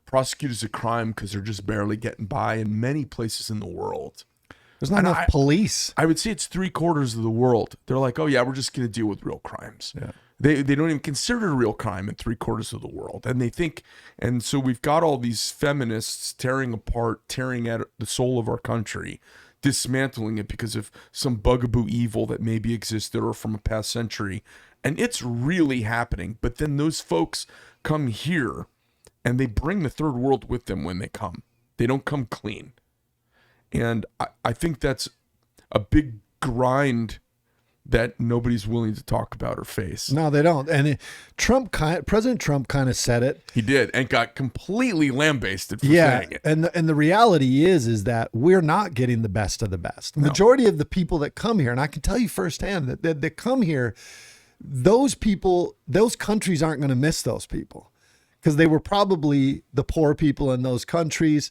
prosecute as a crime because they're just barely getting by in many places in the world. There's not enough police. I would say it's 3/4 of the world. They're like, oh yeah, we're just going to deal with real crimes. Yeah. They don't even consider it a real crime in 3/4 of the world. And they think, and so we've got all these feminists tearing at the soul of our country, dismantling it because of some bugaboo evil that maybe existed or from a past century. And it's really happening. But then those folks come here and they bring the third world with them when they come. They don't come clean. And I think that's a big grind that nobody's willing to talk about or face. No, they don't. And President Trump kind of said it. He did, and got completely lambasted for saying it. And the reality is that we're not getting the best of the best. The majority of the people that come here, and I can tell you firsthand that come here, those people, those countries aren't going to miss those people, because they were probably the poor people in those countries.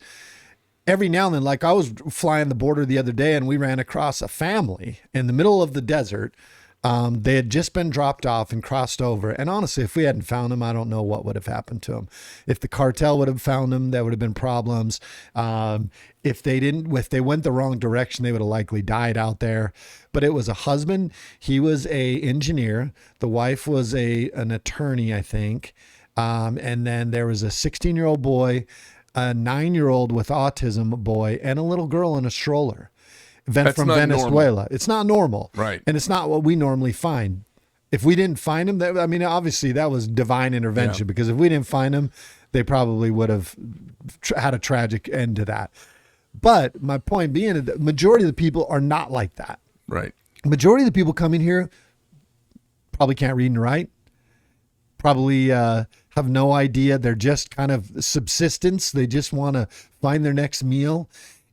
Every now and then, like I was flying the border the other day and we ran across a family in the middle of the desert. They had just been dropped off and crossed over. And honestly, if we hadn't found them, I don't know what would have happened to them. If the cartel would have found them, there would have been problems. If they went the wrong direction, they would have likely died out there. But it was a husband. He was an engineer. The wife was an attorney, I think. And then there was a 16-year-old boy, a 9-year-old with autism boy, and a little girl in a stroller from Venezuela. Normal. It's not normal. Right. And it's not what we normally find. If we didn't find them, obviously that was divine intervention, because if we didn't find them, they probably would have had a tragic end to that. But my point being, the majority of the people are not like that. Right. Majority of the people coming here probably can't read and write. Probably have no idea. They're just kind of subsistence. They just want to find their next meal.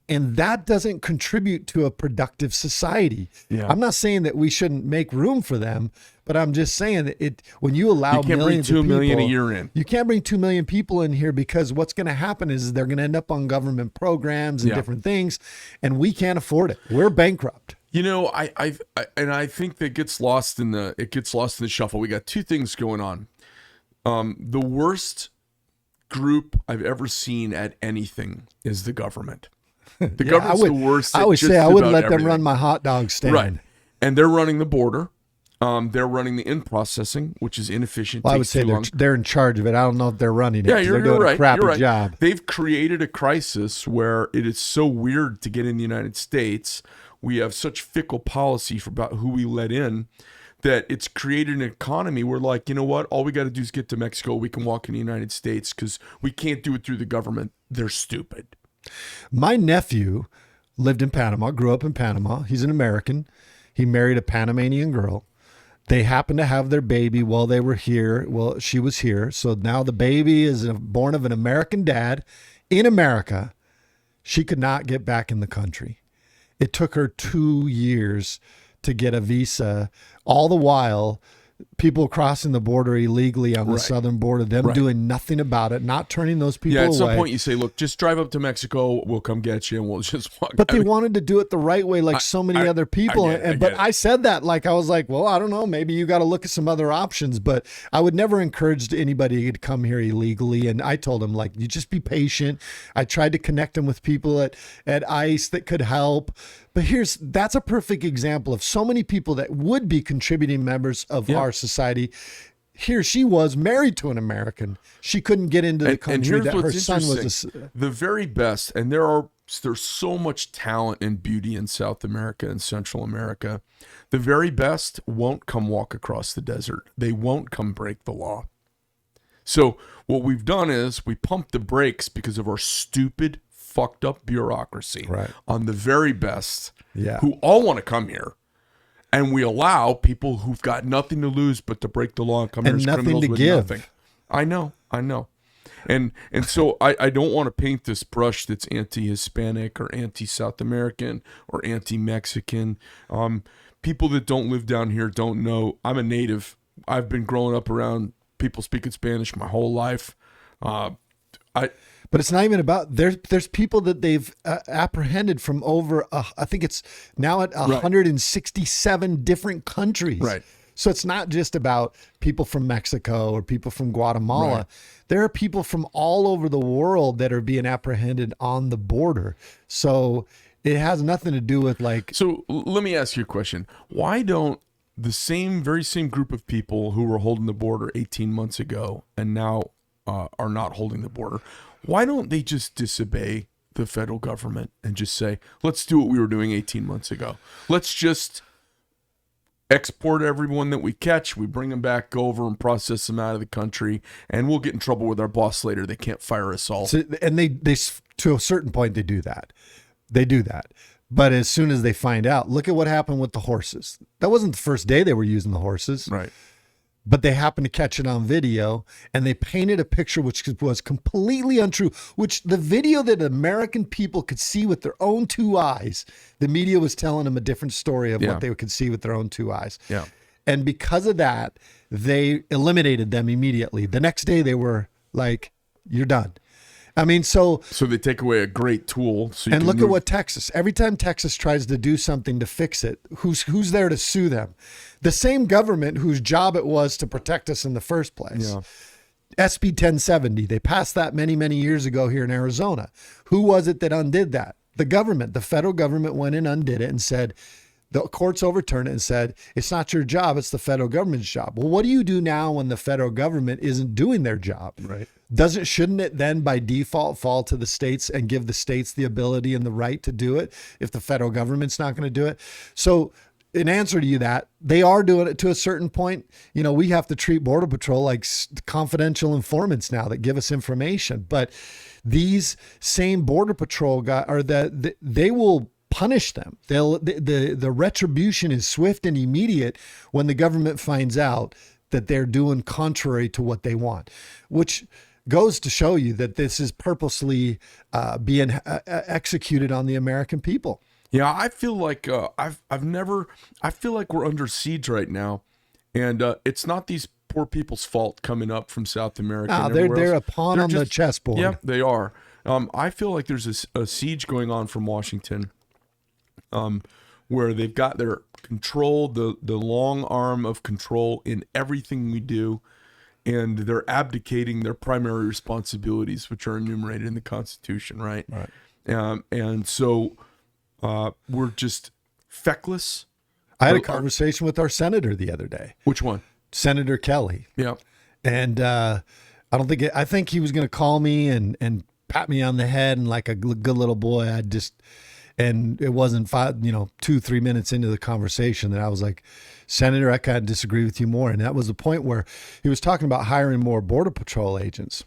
And that doesn't contribute to a productive society. Yeah. I'm not saying that we shouldn't make room for them, but I'm just saying that when you allow millions of people, 2 million a year in. You can't bring 2 million people in here, because what's going to happen is they're going to end up on government programs and different things, and we can't afford it. We're bankrupt. You know, I think that gets lost in the shuffle. We got two things going on. The worst group I've ever seen at anything is the government. The government's the worst. I would say I wouldn't let them run my hot dog stand. Right. And they're running the border. They're running the in-processing, which is inefficient. Well, I would say they're in charge of it. I don't know if they're running it. Yeah, they're doing a crappy job. They've created a crisis where it is so weird to get in the United States. We have such fickle policy about who we let in, that it's created an economy where, like, you know what? All we got to do is get to Mexico. We can walk in the United States because we can't do it through the government. They're stupid. My nephew lived in Panama, grew up in Panama. He's an American. He married a Panamanian girl. They happened to have their baby while they were here. Well, she was here. So now the baby is born of an American dad in America. She could not get back in the country. It took her 2 years to get a visa. All the while, people crossing the border illegally on the southern border, them doing nothing about it, not turning those people away. Yeah, at some point you say, look, just drive up to Mexico, we'll come get you, and we'll just walk. But they wanted to do it the right way, like so many other people. I said that, like, I was like, well, I don't know, maybe you got to look at some other options, but I would never encourage anybody to come here illegally. And I told them, like, you just be patient. I tried to connect them with people at ICE that could help. But that's a perfect example of so many people that would be contributing members of our society. Here she was married to an American. She couldn't get into the country that her son was. The very best, and there's so much talent and beauty in South America and Central America. The very best won't come walk across the desert. They won't come break the law. So what we've done is we pumped the brakes because of our stupid, fucked up bureaucracy on the very best, who all want to come here. and we allow people who've got nothing to lose but to break the law and come here And as nothing criminals to with give. nothing. I know. And so I don't want to paint this brush that's anti-Hispanic or anti-South American or anti-Mexican. People that don't live down here don't know. I'm a native. I've been growing up around people speaking Spanish my whole life. But it's not even about there's people that they've apprehended from over I think it's now at 167 different countries. Right. So it's not just about people from Mexico or people from Guatemala. Right. There are people from all over the world that are being apprehended on the border. So it has nothing to do with like. So let me ask you a question. Why don't the very same group of people who were holding the border 18 months ago and now are not holding the border, why don't they just disobey the federal government and just say, let's do what we were doing 18 months ago. Let's just export everyone that we catch. We bring them back over and process them out of the country, and we'll get in trouble with our boss later. They can't fire us all. So, and they to a certain point, they do that. But as soon as they find out, look at what happened with the horses. That wasn't the first day they were using the horses. Right. But they happened to catch it on video, and they painted a picture which was completely untrue, which the video that American people could see with their own two eyes, the media was telling them a different story of what they could see with their own two eyes. Yeah. And because of that, they eliminated them immediately. The next day they were like, you're done. I mean, so they take away a great tool. And look at what Texas, every time Texas tries to do something to fix it, who's there to sue them? The same government whose job it was to protect us in the first place. Yeah. SB 1070, they passed that many, many years ago here in Arizona. Who was it that undid that? The government, the federal government went and undid it and said, the courts overturned it and said, it's not your job, it's the federal government's job. Well, what do you do now when the federal government isn't doing their job? Right. Shouldn't it then by default fall to the states and give the states the ability and the right to do it if the federal government's not going to do it? So in answer to you that, they are doing it to a certain point. You know, we have to treat Border Patrol like confidential informants now that give us information. But these same Border Patrol guys they will punish them. The retribution is swift and immediate when the government finds out that they're doing contrary to what they want, which goes to show you that this is purposely being executed on the American people. Yeah, I feel like I feel like we're under siege right now, and it's not these poor people's fault coming up from South America. No, they're a pawn on the chessboard. Yeah, they are. I feel like there's a siege going on from Washington, where they've got their control, the long arm of control in everything we do, and they're abdicating their primary responsibilities, which are enumerated in the Constitution, right? Right. And so we're just feckless. I had a conversation with our senator the other day. Which one? Senator Kelly. Yeah. And I think he was going to call me and pat me on the head and like a good little boy. And it wasn't 2-3 minutes into the conversation that I was like, Senator, I kind of disagree with you more. And that was the point where he was talking about hiring more Border Patrol agents.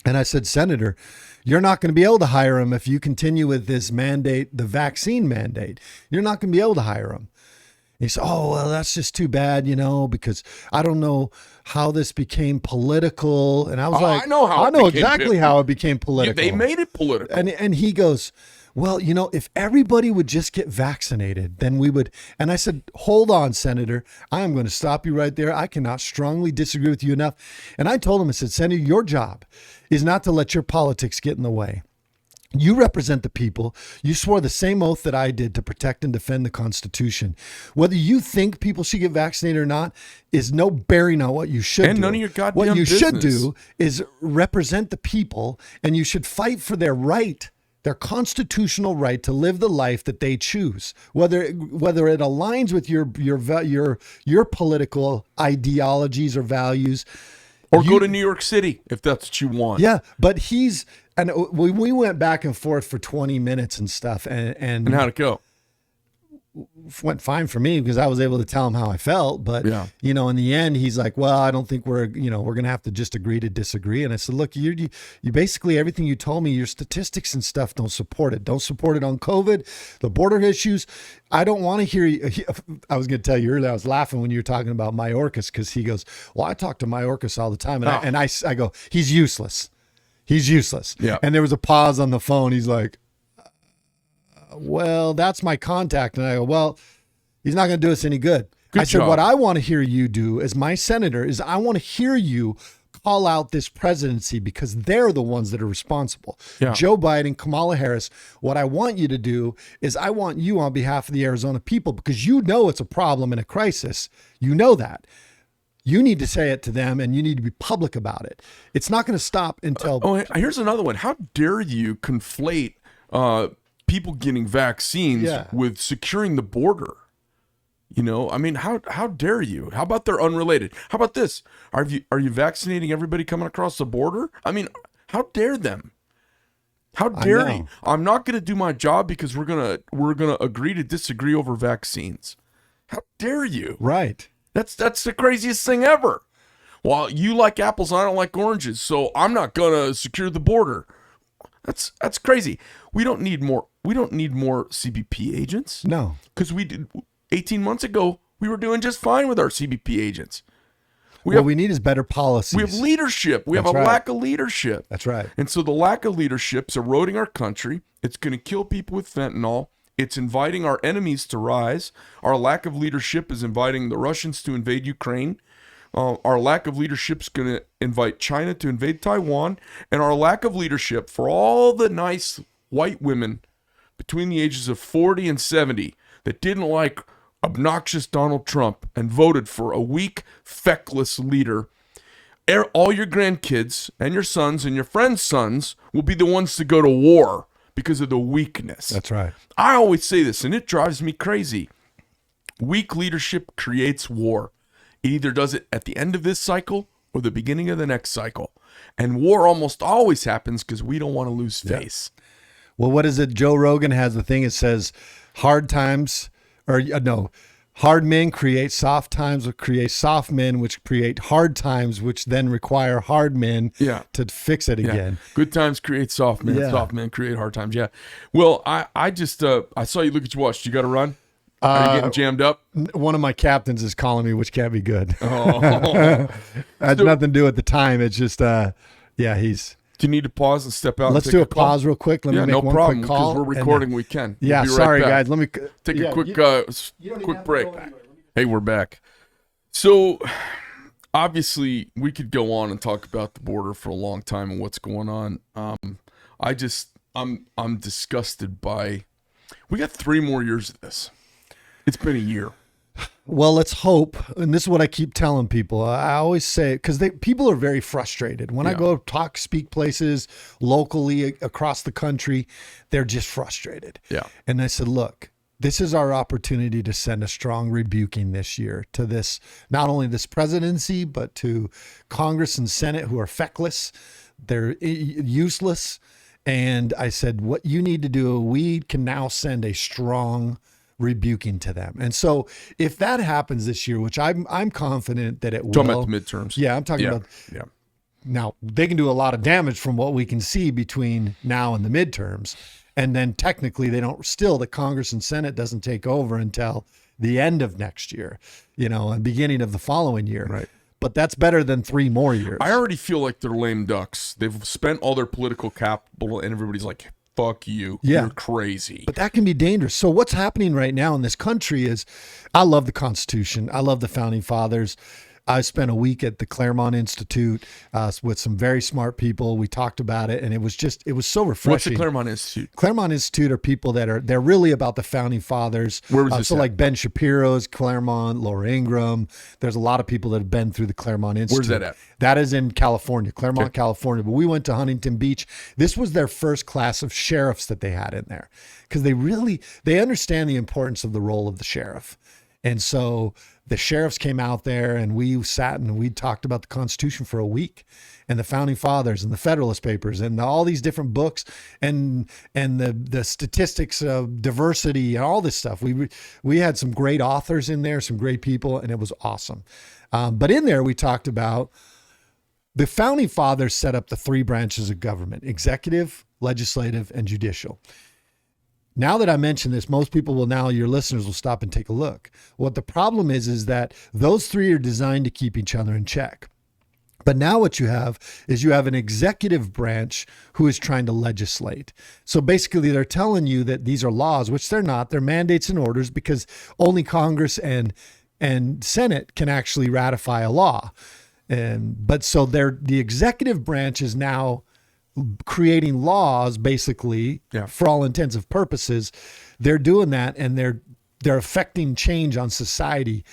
And I said, Senator, you're not going to be able to hire them if you continue with this mandate, the vaccine mandate. You're not going to be able to hire them. He said, oh, well, that's just too bad, because I don't know how this became political. And I was like, I know exactly how it became political. They made it political. And he goes, well, if everybody would just get vaccinated, then we would. And I said, hold on, Senator, I am going to stop you right there. I cannot strongly disagree with you enough. And I told him, I said, Senator, your job is not to let your politics get in the way. You represent the people. You swore the same oath that I did to protect and defend the Constitution. Whether you think people should get vaccinated or not is no bearing on what you should do. And none of your goddamn What you business. should do is represent the people, and you should fight for their right, their constitutional right to live the life that they choose, whether it aligns with your political ideologies or values. Or go to New York City if that's what you want. Yeah, but we went back and forth for 20 minutes and stuff. And how'd it go? went fine for me because I was able to tell him how I felt. But, Yeah. in the end, he's like, well, I don't think we're going to have to just agree to disagree. And I said, look, you basically everything you told me, your statistics and stuff don't support it. Don't support it on COVID, the border issues. I don't want to hear you. I was going to tell you earlier, I was laughing when you were talking about Mayorkas because he goes, well, I talk to Mayorkas all the time. And I go, he's useless. He's useless. Yeah. And there was a pause on the phone. He's like, well, that's my contact. And I go, well, he's not going to do us any good. I said, what I want to hear you do as my senator is I want to hear you call out this presidency because they're the ones that are responsible. Yeah. Joe Biden, Kamala Harris, what I want you to do is I want you on behalf of the Arizona people because it's a problem and a crisis. You know that. You need to say it to them and you need to be public about it. It's not going to stop until... here's another one. How dare you conflate people getting vaccines with securing the border? I mean, how dare you? How about they're unrelated? How about this? Are you vaccinating everybody coming across the border? I mean, how dare them? How dare you? I'm not going to do my job because we're gonna agree to disagree over vaccines. How dare you? Right. That's the craziest thing ever. Well, you like apples and I don't like oranges, so I'm not gonna secure the border. That's crazy. We don't need more CBP agents. No. Because we did 18 months ago, we were doing just fine with our CBP agents. What we need is better policies. We have leadership. We have a lack of leadership. That's right. And so the lack of leadership is eroding our country. It's going to kill people with fentanyl. It's inviting our enemies to rise. Our lack of leadership is inviting the Russians to invade Ukraine. Our lack of leadership is going to invite China to invade Taiwan. And our lack of leadership for all the nice white women between the ages of 40 and 70 that didn't like obnoxious Donald Trump and voted for a weak, feckless leader. All your grandkids and your sons and your friends' sons will be the ones to go to war because of the weakness. That's right. I always say this, and it drives me crazy. Weak leadership creates war. It either does it at the end of this cycle or the beginning of the next cycle. And war almost always happens because we don't want to lose face. Well, what is it? Joe Rogan has the thing. It says hard men create soft times, which create soft men, which create hard times, which then require hard men to fix it again. Good times create soft men. Yeah. Soft men create hard times. Yeah. Well, I just I saw you look at your watch. You got to run? Are you getting jammed up? One of my captains is calling me, which can't be good. Oh. Has nothing to do with the time. It's just, he's... Do you need to pause and step out? Let's do a pause real quick. Let me make one quick call. Because we're recording, we can. Yeah, we'll be sorry, right back. guys. Let me take a quick quick break. Anywhere. Hey, we're back. So, obviously, we could go on and talk about the border for a long time and what's going on. I'm disgusted by. We got 3 more years of this. It's been a year. Well, let's hope, and this is what I keep telling people. I always say, because people are very frustrated. When I go speak places locally across the country, they're just frustrated. Yeah. And I said, look, this is our opportunity to send a strong rebuking this year to this, not only this presidency, but to Congress and Senate who are feckless. They're useless. And I said, what you need to do, we can now send a strong rebuking to them. And so if that happens this year, which I'm confident that it will. Talking about the midterms. Yeah, I'm talking about. Yeah. Now, they can do a lot of damage from what we can see between now and the midterms. And then technically the Congress and Senate doesn't take over until the end of next year, and beginning of the following year. Right. But that's better than 3 more years. I already feel like they're lame ducks. They've spent all their political capital and everybody's like, fuck you. Yeah. You're crazy. But that can be dangerous. So what's happening right now in this country is, I love the Constitution. I love the Founding Fathers. I spent a week at the Claremont Institute with some very smart people. We talked about it, and it was so refreshing. What's the Claremont Institute? Claremont Institute are people they're really about the Founding Fathers. Where was this so at? like Ben Shapiro's Claremont, Laura Ingraham. There's a lot of people that have been through the Claremont Institute. Where's that at? That is in California, Claremont, California. But we went to Huntington Beach. This was their first class of sheriffs that they had in there because they understand the importance of the role of the sheriff. And so the sheriffs came out there and we sat and we talked about the Constitution for a week, and the Founding Fathers and the Federalist Papers and all these different books and the statistics of diversity and all this stuff. We had some great authors in there, some great people, and it was awesome. But in there we talked about the Founding Fathers set up the three branches of government: executive, legislative, and judicial. Now that I mention this, most people will now, your listeners will stop and take a look. What the problem is that those three are designed to keep each other in check. But now what you have is you have an executive branch who is trying to legislate. So basically they're telling you that these are laws, which they're not. They're mandates and orders, because only Congress and Senate can actually ratify a law. But so the executive branch is now creating laws, basically, for all intents and purposes. They're doing that, and they're affecting change on society.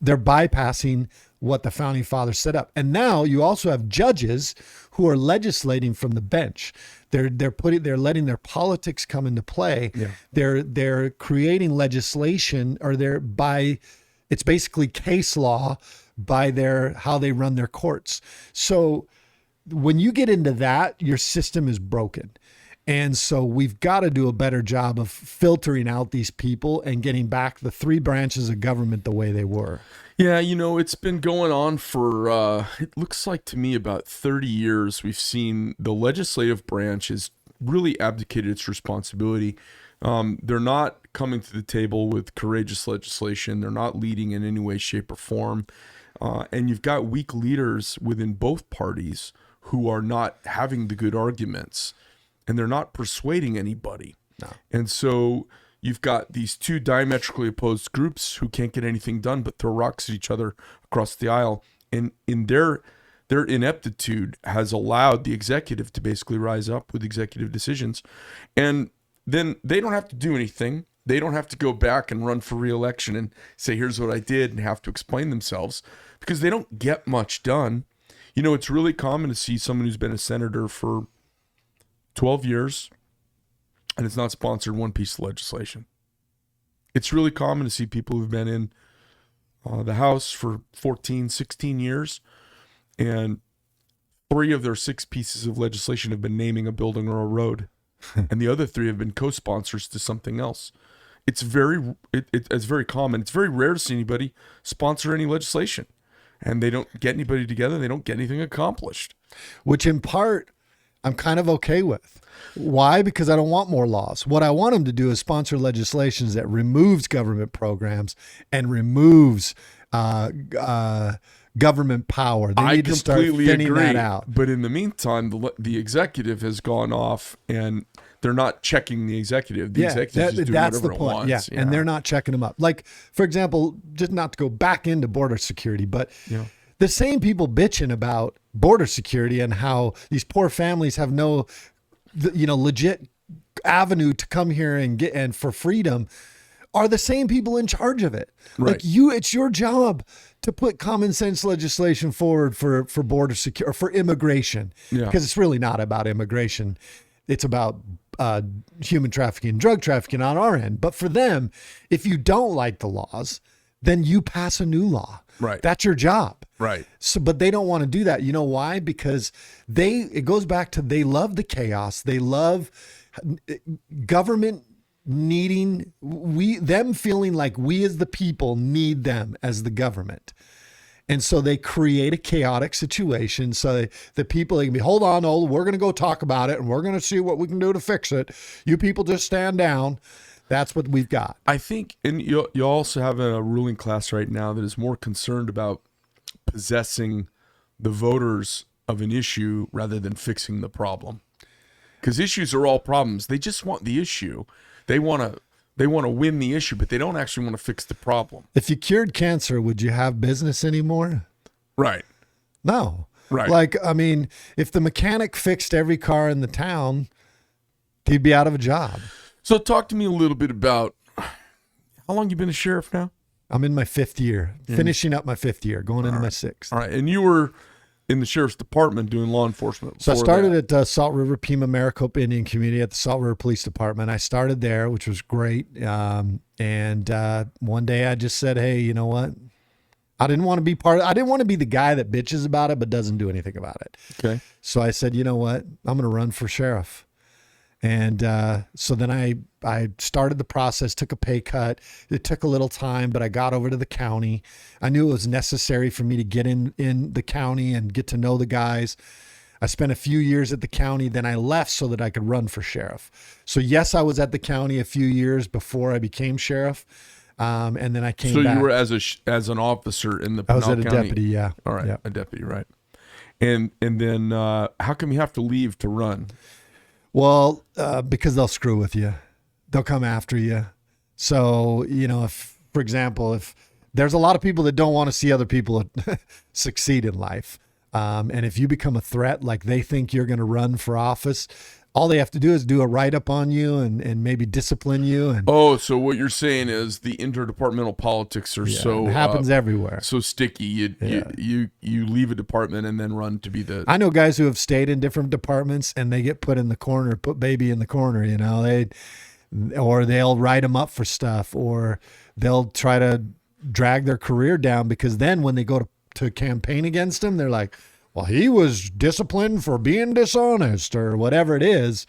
They're bypassing what the Founding Fathers set up. And now you also have judges who are legislating from the bench. They're letting their politics come into play. They're creating legislation, or it's basically case law by how they run their courts. So when you get into that, your system is broken. And so we've got to do a better job of filtering out these people and getting back the three branches of government the way they were. Yeah, it's been going on for, it looks like to me, about 30 years. We've seen the legislative branch has really abdicated its responsibility. They're not coming to the table with courageous legislation. They're not leading in any way, shape, or form. And you've got weak leaders within both parties who are not having the good arguments, and they're not persuading anybody. No. And so you've got these two diametrically opposed groups who can't get anything done but throw rocks at each other across the aisle. And in their ineptitude has allowed the executive to basically rise up with executive decisions. And then they don't have to do anything. They don't have to go back and run for re-election and say, here's what I did, and have to explain themselves, because they don't get much done. It's really common to see someone who's been a senator for 12 years and it's not sponsored one piece of legislation. It's really common to see people who've been in the House for 14, 16 years, and 3 of their 6 pieces of legislation have been naming a building or a road, and the other 3 have been co-sponsors to something else. It's very common. It's very rare to see anybody sponsor any legislation, and they don't get anybody together. They don't get anything accomplished. Which in part, I'm kind of okay with. Why? Because I don't want more laws. What I want them to do is sponsor legislations that removes government programs and removes government power. They need to start thinning that out. But in the meantime, the executive has gone off, and they're not checking the executive. The executive is doing whatever it wants. And they're not checking them up. Like, for example, just not to go back into border security, but the same people bitching about border security and how these poor families have no, legit avenue to come here and for freedom are the same people in charge of it. Right. Like it's your job to put common sense legislation forward for border security or for immigration, because it's really not about immigration. It's about human trafficking and drug trafficking on our end. But for them, if you don't like the laws, then you pass a new law. Right. That's your job. Right. So, but they don't want to do that. You know why? Because it goes back to, they love the chaos. They love government needing them feeling like we as the people need them as the government. And so they create a chaotic situation. So the people, they can be, hold on, we're going to go talk about it and we're going to see what we can do to fix it. You people just stand down. That's what we've got. I think, and you also have a ruling class right now that is more concerned about possessing the voters of an issue rather than fixing the problem. Because issues are all problems. They just want the issue. They want to win the issue, but they don't actually want to fix the problem. If you cured cancer, would you have business anymore? Right. No. Right. Like, I mean, if the mechanic fixed every car in the town, he'd be out of a job. So talk to me a little bit about how long you been a sheriff now? I'm in my 5th year, finishing up my 5th year, going into my 6th. All right. And you were in the sheriff's department doing law enforcement? So I started at Salt River Pima Maricopa Indian Community at the Salt River Police Department. I started there, which was great. And one day I just said, hey, you know what? I didn't want to be the guy that bitches about it, but doesn't do anything about it. Okay. So I said, you know what? I'm going to run for sheriff. And so then I started the process, took a pay cut. It took a little time, but I got over to the county. I knew it was necessary for me to get in the county and get to know the guys. I spent a few years at the county, then I left so that I could run for sheriff. So yes, I was at the county a few years before I became sheriff. And then I came back. So you were as an officer in the Pinal I was County? A deputy, yeah. All right, yep. A deputy, right. And then how come you have to leave to run? Well, because they'll screw with you. They'll come after you. So, if, for example, if there's a lot of people that don't want to see other people succeed in life. And if you become a threat, like they think you're going to run for office, all they have to do is do a write-up on you and maybe discipline you. And so what you're saying is the interdepartmental politics are it happens everywhere. So sticky. You leave a department and then run to be the. I know guys who have stayed in different departments and they get put in the corner, put baby in the corner. Or they'll write them up for stuff, or they'll try to drag their career down because then when they go to campaign against them, they're like, well, he was disciplined for being dishonest or whatever it is.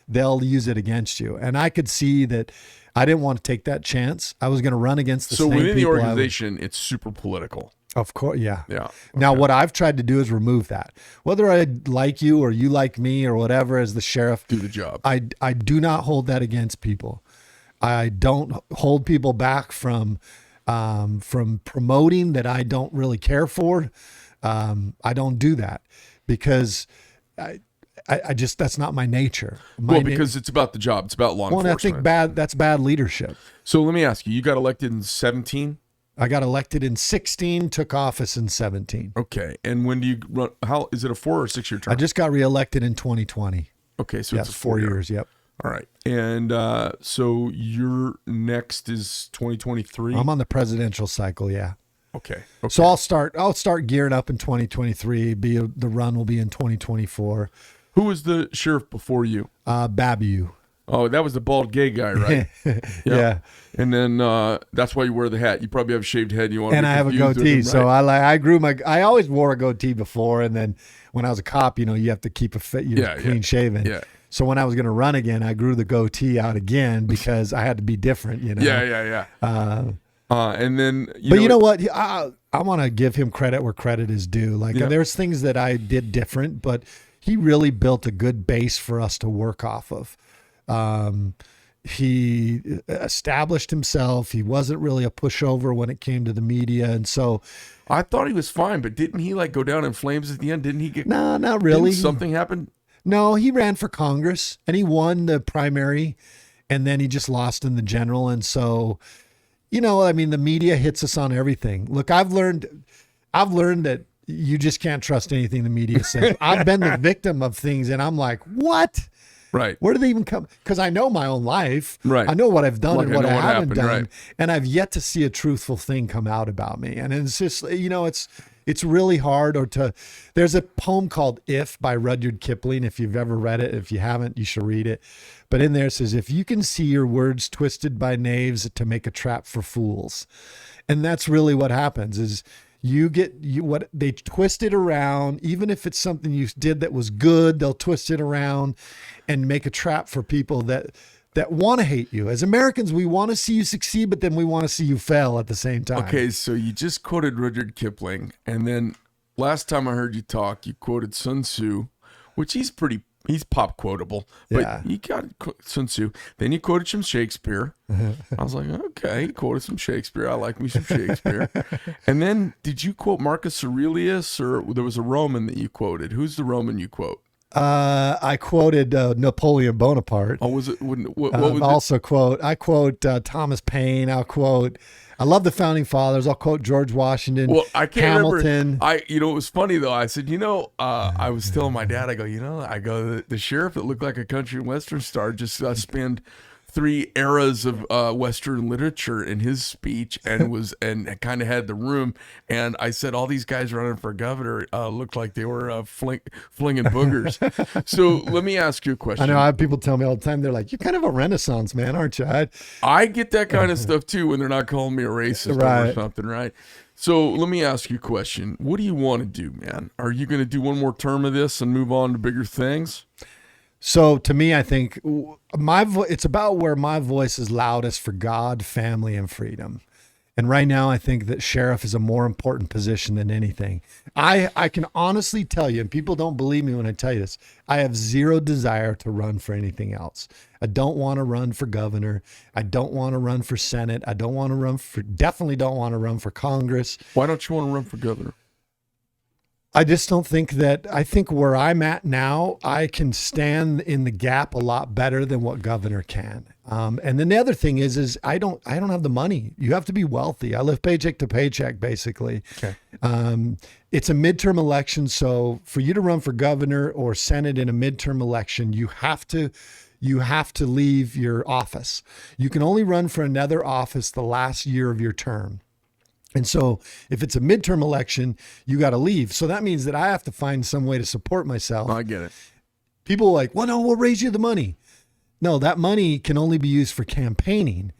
They'll use it against you. And I could see that I didn't want to take that chance. I was going to run against the same people. So within the organization, it's super political. Of course, yeah. Yeah. Okay. Now, what I've tried to do is remove that. Whether I like you or you like me or whatever as the sheriff. Do the job. I do not hold that against people. I don't hold people back from promoting that I don't really care for. I don't do that because I just, that's not my nature. Because it's about the job. It's about law enforcement. And I think that's bad leadership. So let me ask you, you got elected in 2017? I got elected in 2016, took office in 2017. Okay. And when do you run, how, is it a 4 or 6 year term? I just got reelected in 2020. Okay. So it's a 4 years. Yep. All right. And so your next is 2023? I'm on the presidential cycle. Yeah. Okay. So I'll start gearing up in 2023. The run will be in 2024. Who was the sheriff before you? Babu. Oh, that was the bald gay guy, right? Yeah. And then that's why you wear the hat. You probably have a shaved head. And I have a goatee. Right? So I always wore a goatee before. And then when I was a cop, you have to keep clean shaven. Yeah. So when I was going to run again, I grew the goatee out again because I had to be different, Yeah. And then, you know what? I want to give him credit where credit is due. Like there's things that I did different, but he really built a good base for us to work off of. He established himself. He wasn't really a pushover when it came to the media. And so I thought he was fine, but didn't he go down in flames at the end? Didn't he get, no, not really. Didn't something happened? No, he ran for Congress and he won the primary and then he just lost in the general. And so, the media hits us on everything. Look, I've learned that you just can't trust anything the media says. I've been the victim of things and I'm like, what? Right. Where do they even come? Because I know my own life. Right. I know what I've done and what I haven't done. Right. And I've yet to see a truthful thing come out about me. And it's just, it's really hard. There's a poem called If by Rudyard Kipling. If you've ever read it, if you haven't, you should read it. But in there it says, if you can see your words twisted by knaves to make a trap for fools. And that's really what happens is what they twist it around. Even if it's something you did that was good, they'll twist it around and make a trap for people that want to hate you. As Americans, we want to see you succeed, but then we want to see you fail at the same time. Okay, so you just quoted Rudyard Kipling, and then last time I heard you talk, you quoted Sun Tzu, which he's pop quotable, but you got Sun Tzu. Then you quoted some Shakespeare. I was like, okay, you quoted some Shakespeare. I like me some Shakespeare. And then did you quote Marcus Aurelius, or there was a Roman that you quoted? Who's the Roman you quote? I quoted Napoleon Bonaparte. Oh, was it? What was it? I quote Thomas Paine. I love the founding fathers. I'll quote George Washington. Well, I can't Hamilton. remember. It was funny though. I said, I was telling my dad, I go, the sheriff that looked like a country and western star just spent three eras of Western literature in his speech, and kind of had the room. And I said, all these guys running for governor looked like they were flinging boogers. So let me ask you a question. I know I have people tell me all the time, they're like, you're kind of a Renaissance man, aren't you? I get that kind of stuff too when they're not calling me a racist or something, right? So let me ask you a question. What do you want to do, man? Are you going to do one more term of this and move on to bigger things? So to me, I think it's about where my voice is loudest for God, family, and freedom. And right now, I think that sheriff is a more important position than anything. I can honestly tell you, and people don't believe me when I tell you this, I have zero desire to run for anything else. I don't want to run for governor. I don't want to run for Senate. I don't want to definitely don't want to run for Congress. Why don't you want to run for governor? I just don't think that, I think where I'm at now, I can stand in the gap a lot better than what governor can. And then the other thing is I don't have the money. You have to be wealthy. I live paycheck to paycheck, basically. Okay. It's a midterm election. So for you to run for governor or Senate in a midterm election, you have to leave your office. You can only run for another office the last year of your term. And so if it's a midterm election, you got to leave. So that means that I have to find some way to support myself. I get it. People are like, well, no, we'll raise you the money. No, that money can only be used for campaigning.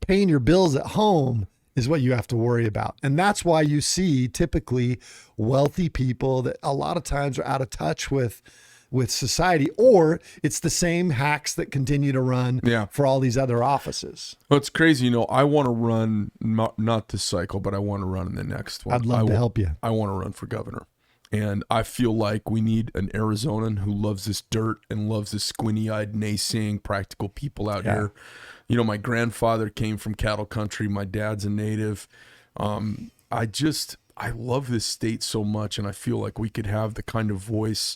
Paying your bills at home is what you have to worry about. And that's why you see typically wealthy people that a lot of times are out of touch with society, or it's the same hacks that continue to run for all these other offices. Well, it's crazy. I want to run, not this cycle, but I want to run in the next one. I'd love to help you. I want to run for governor. And I feel like we need an Arizonan who loves this dirt and loves this squinty-eyed, naysaying, practical people out here. My grandfather came from cattle country. My dad's a native. I love this state so much, and I feel like we could have the kind of voice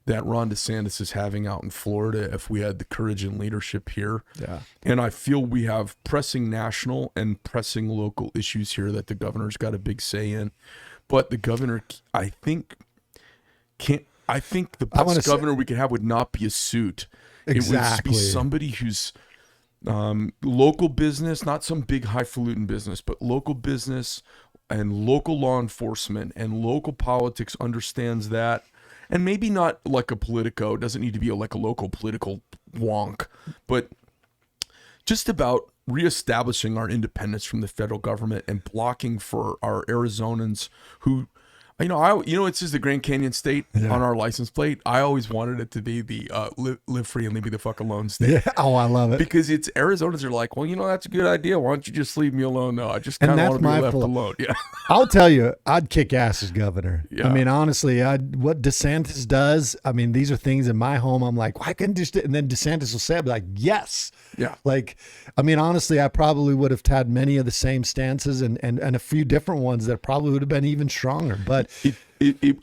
that Ron DeSantis is having out in Florida if we had the courage and leadership here. Yeah. And I feel we have pressing national and pressing local issues here that the governor's got a big say in. But the governor, I think the best governor we could have would not be a suit. Exactly. It would be somebody who's local business, not some big highfalutin business, but local business and local law enforcement and local politics understands that. And maybe not like a Politico, it doesn't need to be like a local political wonk, but just about reestablishing our independence from the federal government and blocking for our Arizonans who, it says the Grand Canyon State on our license plate. I always wanted it to be the live free and leave me the fuck alone state. Yeah. Oh, I love it. Because it's Arizonans are like, well, that's a good idea. Why don't you just leave me alone? No, I just kind of want to be left alone. Yeah. I'll tell you, I'd kick ass as governor. Yeah. I mean, honestly, what DeSantis does, these are things in my home. I'm like, why couldn't just, and then DeSantis will say, I'd be like, yes. Yeah. Honestly, I probably would have had many of the same stances and a few different ones that probably would have been even stronger. But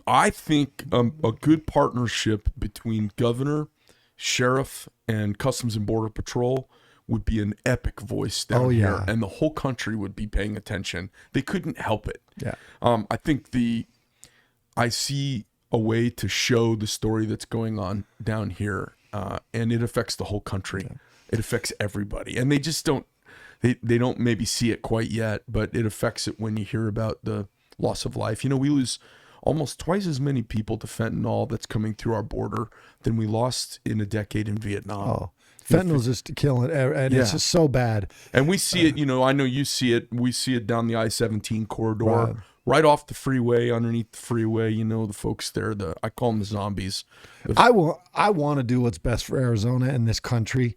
I think a good partnership between governor, sheriff, and Customs and Border Patrol would be an epic voice down here, and the whole country would be paying attention. They couldn't help it. Yeah. I think I see a way to show the story that's going on down here, and it affects the whole country. Yeah. It affects everybody, and they just don't. They don't maybe see it quite yet, but it affects it when you hear about the loss of life. We lose almost twice as many people to fentanyl that's coming through our border than we lost in a decade in Vietnam. Oh, fentanyl's just killing it, and it's just so bad. And we see it, I know you see it. We see it down the I-17 corridor, right off the freeway, underneath the freeway. The folks there, I call them the zombies. I want to do what's best for Arizona and this country.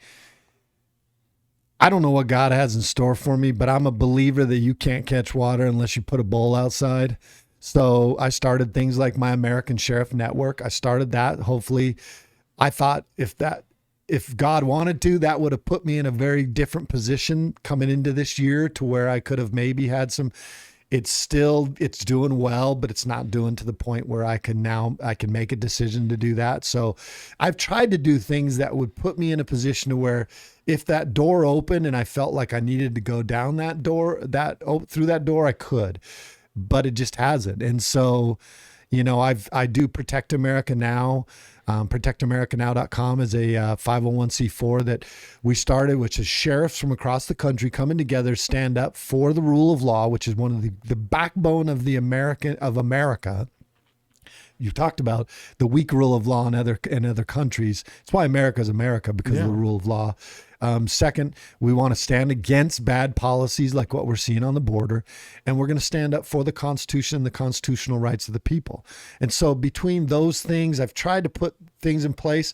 I don't know what God has in store for me, but I'm a believer that you can't catch water unless you put a bowl outside. So I started things like my American Sheriff Network. I started that. Hopefully, I thought if God wanted to, that would have put me in a very different position coming into this year to where I could have maybe had some. It's doing well, but it's not doing to the point where I can make a decision to do that. So I've tried to do things that would put me in a position to where if that door opened and I felt like I needed to go down through that door, I could, but it just hasn't. And so, I do Protect America Now. ProtectAmericaNow.com is a 501c4 that we started, which is sheriffs from across the country coming together, stand up for the rule of law, which is one of the backbone of America. You've talked about the weak rule of law in other countries. It's why America is America, because of the rule of law. Second, we want to stand against bad policies like what we're seeing on the border, and we're going to stand up for the Constitution and the constitutional rights of the people. And so between those things, I've tried to put things in place.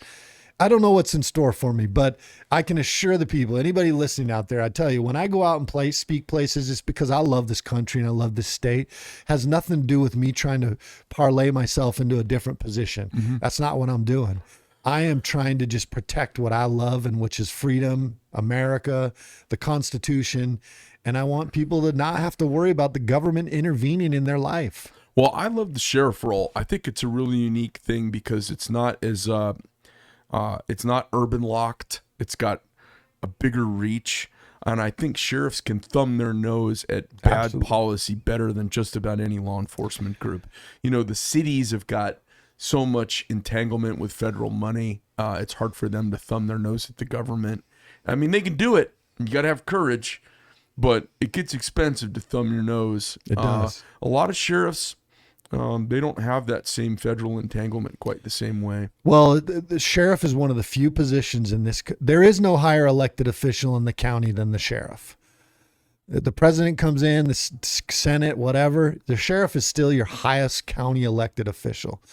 I don't know what's in store for me, but I can assure the people, anybody listening out there, I tell you, when I go out and speak places, it's because I love this country and I love this state. It has nothing to do with me trying to parlay myself into a different position. Mm-hmm. That's not what I'm doing. I am trying to just protect what I love, and which is freedom, America, the Constitution. And I want people to not have to worry about the government intervening in their life. Well, I love the sheriff role. I think it's a really unique thing because it's not as it's not urban locked. It's got a bigger reach. And I think sheriffs can thumb their nose at bad policy better than just about any law enforcement group. The cities have got so much entanglement with federal money. It's hard for them to thumb their nose at the government. I mean, they can do it. You got to have courage, but it gets expensive to thumb your nose. It does. A lot of sheriffs, they don't have that same federal entanglement quite the same way. Well, the sheriff is one of the few positions in this. There is no higher elected official in the county than the sheriff. The president comes in, the Senate, whatever. The sheriff is still your highest county elected official.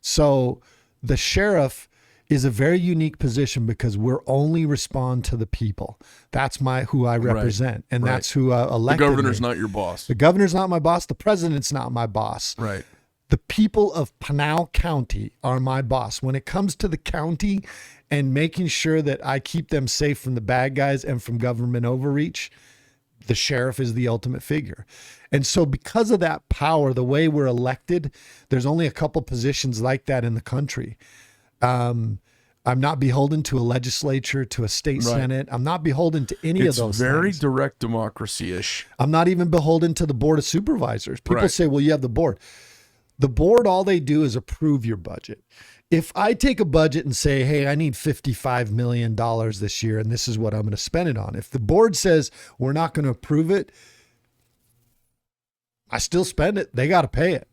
So the sheriff is a very unique position because we're only respond to the people. That's who I represent, and that's who elected me. The governor's not your boss. The governor's not my boss. The president's not my boss. Right. The people of Pinal County are my boss. When it comes to the county and making sure that I keep them safe from the bad guys and from government overreach, the sheriff is the ultimate figure. And so because of that power, the way we're elected, there's only a couple positions like that in the country. I'm not beholden to a legislature, to a state senate. I'm not beholden to any of those things. It's very things. direct democracy-ish. I'm not even beholden to the board of supervisors. People say, well, you have the board. The board, all they do is approve your budget. If I take a budget and say, hey, I need $55 million this year, and this is what I'm going to spend it on. If the board says we're not going to approve it, I still spend it. They got to pay it.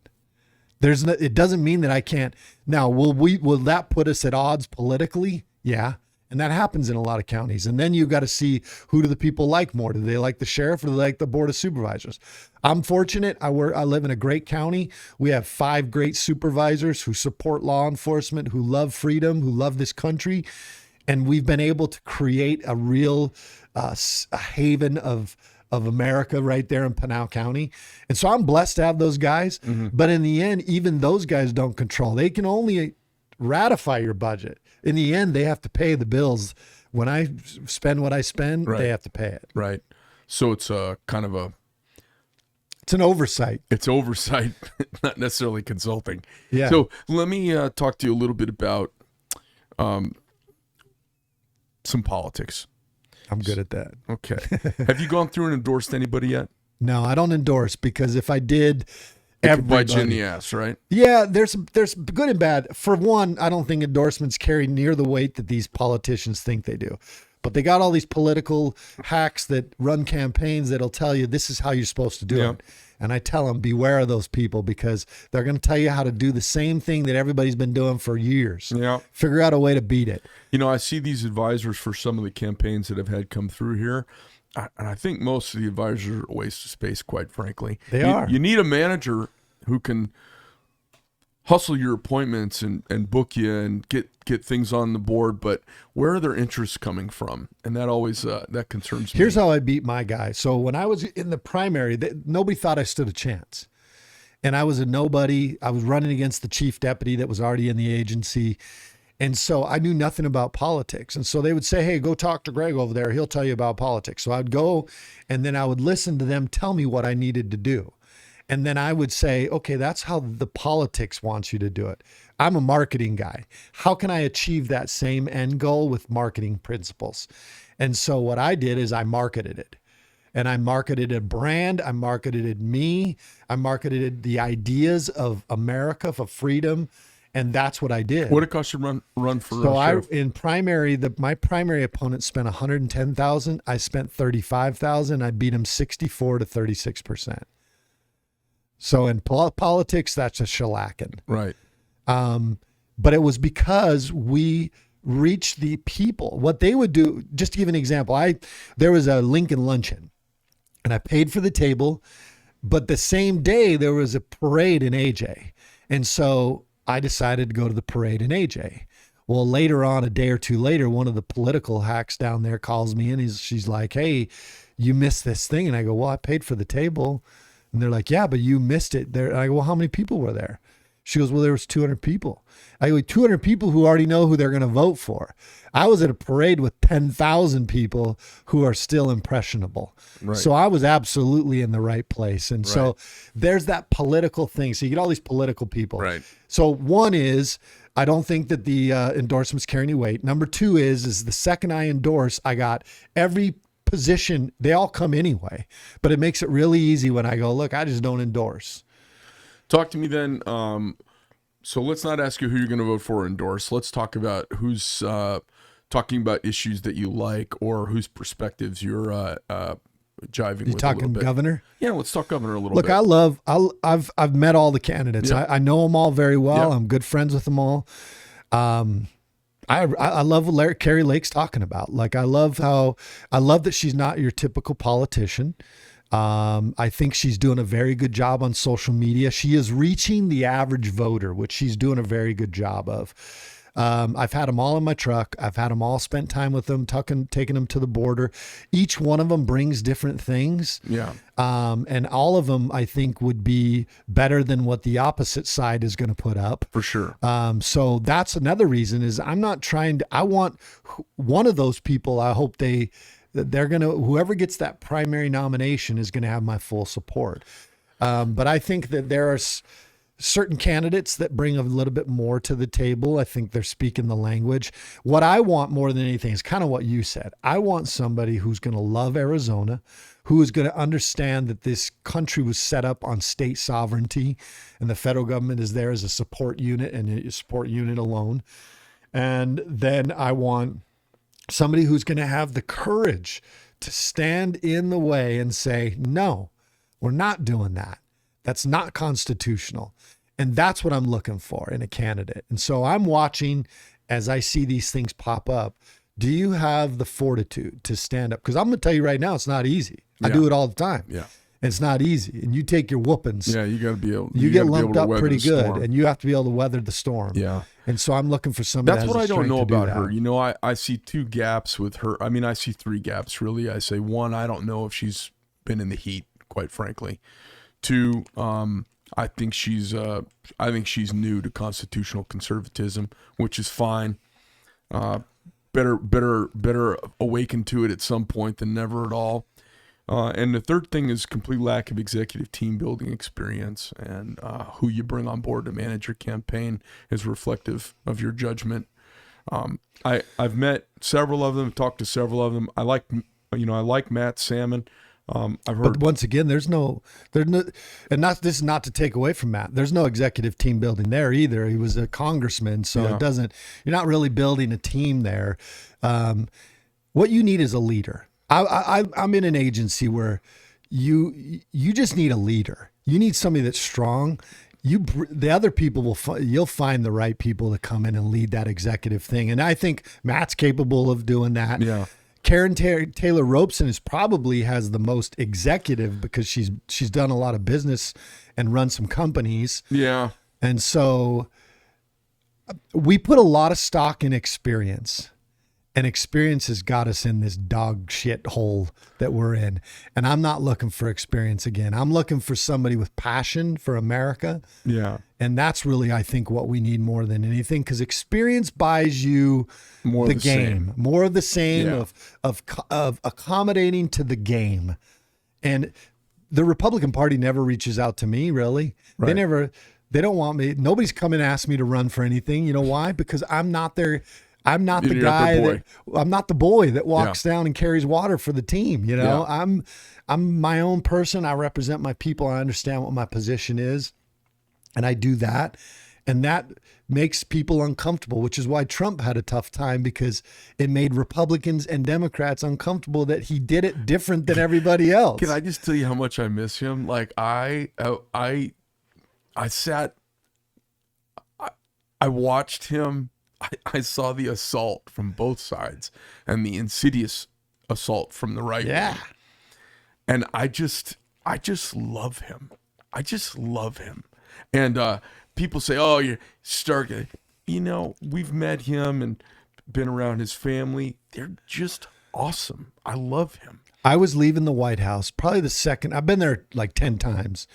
It doesn't mean that I can't. Now, will that put us at odds politically? Yeah. And that happens in a lot of counties. And then you've got to see, who do the people like more? Do they like the sheriff, or do they like the board of supervisors? I'm fortunate. I live in a great county. We have 5 great supervisors who support law enforcement, who love freedom, who love this country. And we've been able to create a real a haven of America right there in Pinal County. And so I'm blessed to have those guys. Mm-hmm. But in the end, even those guys don't control. They can only ratify your budget. In the end, they have to pay the bills. When I spend what I spend, they have to pay it. Right. So it's it's an oversight. It's oversight, not necessarily consulting. Yeah. So let me talk to you a little bit about some politics. I'm good at that. Okay. Have you gone through and endorsed anybody yet? No, I don't endorse, because if I did, it could bite you in the ass, right? Yeah, there's good and bad. For one, I don't think endorsements carry near the weight that these politicians think they do. But they got all these political hacks that run campaigns that'll tell you this is how you're supposed to do it. And I tell them, beware of those people, because they're going to tell you how to do the same thing that everybody's been doing for years. Yeah. Figure out a way to beat it. I see these advisors for some of the campaigns that I've had come through here. And I think most of the advisors are a waste of space, quite frankly. They are. You need a manager who can hustle your appointments and book you and get things on the board, but where are their interests coming from? And that always that concerns me. Here's how I beat my guy. So when I was in the primary, nobody thought I stood a chance. And I was a nobody. I was running against the chief deputy that was already in the agency. And so I knew nothing about politics. And so they would say, hey, go talk to Greg over there. He'll tell you about politics. So I'd go, and then I would listen to them tell me what I needed to do. And then I would say, okay, that's how the politics wants you to do it. I'm a marketing guy. How can I achieve that same end goal with marketing principles? And so what I did is I marketed it. And I marketed a brand. I marketed me. I marketed the ideas of America, for freedom. And that's what I did. What it cost you to run for So sheriff? in primary, my primary opponent spent 110,000. I spent 35,000. I beat him 64 to 36%. So in politics, that's a shellacking. Right. But it was because we reached the people. What they would do, just to give an example, there was a Lincoln luncheon, and I paid for the table, but the same day there was a parade in AJ. And so I decided to go to the parade in AJ. Well, later on, a day or two later, one of the political hacks down there calls me in. She's like, "Hey, you missed this thing." And I go, "Well, I paid for the table." And they're like, "Yeah, but you missed it there." And I go, "Well, how many people were there?" She goes, "Well, there was 200 people. I go, 200 people who already know who they're going to vote for. I was at a parade with 10,000 people who are still impressionable. Right. So I was absolutely in the right place. And so there's that political thing. So you get all these political people. Right. So one is, I don't think that the endorsements carry any weight. Number two is the second I endorse, I got every position. They all come anyway, but it makes it really easy when I go, look, I just don't endorse. Talk to me then. So let's not ask you who you're going to vote for or endorse. Let's talk about who's talking about issues that you like or whose perspectives you're jiving with. You talking governor? Yeah, let's talk governor a little bit. Look, I've met all the candidates. Yep. I know them all very well. Yep. I'm good friends with them all. I love what Carrie Lake's talking about. Like, I love that she's not your typical politician. I think she's doing a very good job on social media. She is reaching the average voter, which she's doing a very good job of. I've had them all in my truck. I've had them all, spent time with them, taking them to the border. Each one of them brings different things. Yeah. And all of them, I think, would be better than what the opposite side is going to put up. For sure. So that's another reason is I want one of those people. I hope whoever gets that primary nomination is going to have my full support. But I think that there are certain candidates that bring a little bit more to the table. I think they're speaking the language. What I want more than anything is kind of what you said. I want somebody who's going to love Arizona, who is going to understand that this country was set up on state sovereignty and the federal government is there as a support unit and a support unit alone. And then I want somebody who's going to have the courage to stand in the way and say, no, we're not doing that. That's not constitutional. And that's what I'm looking for in a candidate. And so I'm watching as I see these things pop up. Do you have the fortitude to stand up? Because I'm going to tell you right now, it's not easy. I do it all the time. Yeah. And it's not easy. And you take your whoopings. Yeah, you got to be able. You get lumped up weather pretty the good, storm. and you have to be able to weather the storm. Yeah. And so I'm looking for somebody. That's that what has I the don't know strength to do about her. that. You know, I see two gaps with her. I mean, I see three gaps really. I say one, I don't know if she's been in the heat, quite frankly. Two, I think she's new to constitutional conservatism, which is fine. Better awaken to it at some point than never at all. And the third thing is complete lack of executive team building experience, and who you bring on board to manage your campaign is reflective of your judgment. I've met several of them, talked to several of them. I like Matt Salmon. I've heard. But once again, there's no, and this is not to take away from Matt. There's no executive team building there either. He was a congressman, so you're not really building a team there. What you need is a leader. I'm in an agency where you just need a leader. You need somebody that's strong. The other people you'll find the right people to come in and lead that executive thing. And I think Matt's capable of doing that. Yeah. Karen Taylor Robeson probably has the most executive because she's done a lot of business and run some companies. Yeah. And so we put a lot of stock in experience. And experience has got us in this dog shit hole that we're in. And I'm not looking for experience again. I'm looking for somebody with passion for America. Yeah. And that's really, I think, what we need more than anything, because experience buys you More the of the game, same. more of the same Yeah. of accommodating to the game. And the Republican Party never reaches out to me, really. Right. They don't want me. Nobody's come and asked me to run for anything. You know why? Because I'm not their I'm not the You're guy not the boy. I'm not the boy that walks down and carries water for the team. You know, I'm my own person. I represent my people. I understand what my position is, and I do that. And that makes people uncomfortable, which is why Trump had a tough time, because it made Republicans and Democrats uncomfortable that he did it different than everybody else. Can I just tell you how much I miss him? Like I sat, I watched him. I saw the assault from both sides and the insidious assault from the right. Yeah. Wing. And I just love him. I just love him. And people say, "Oh, you're Stark." You know, we've met him and been around his family. They're just awesome. I love him. I was leaving the White House, probably the second. I've been there like 10 times.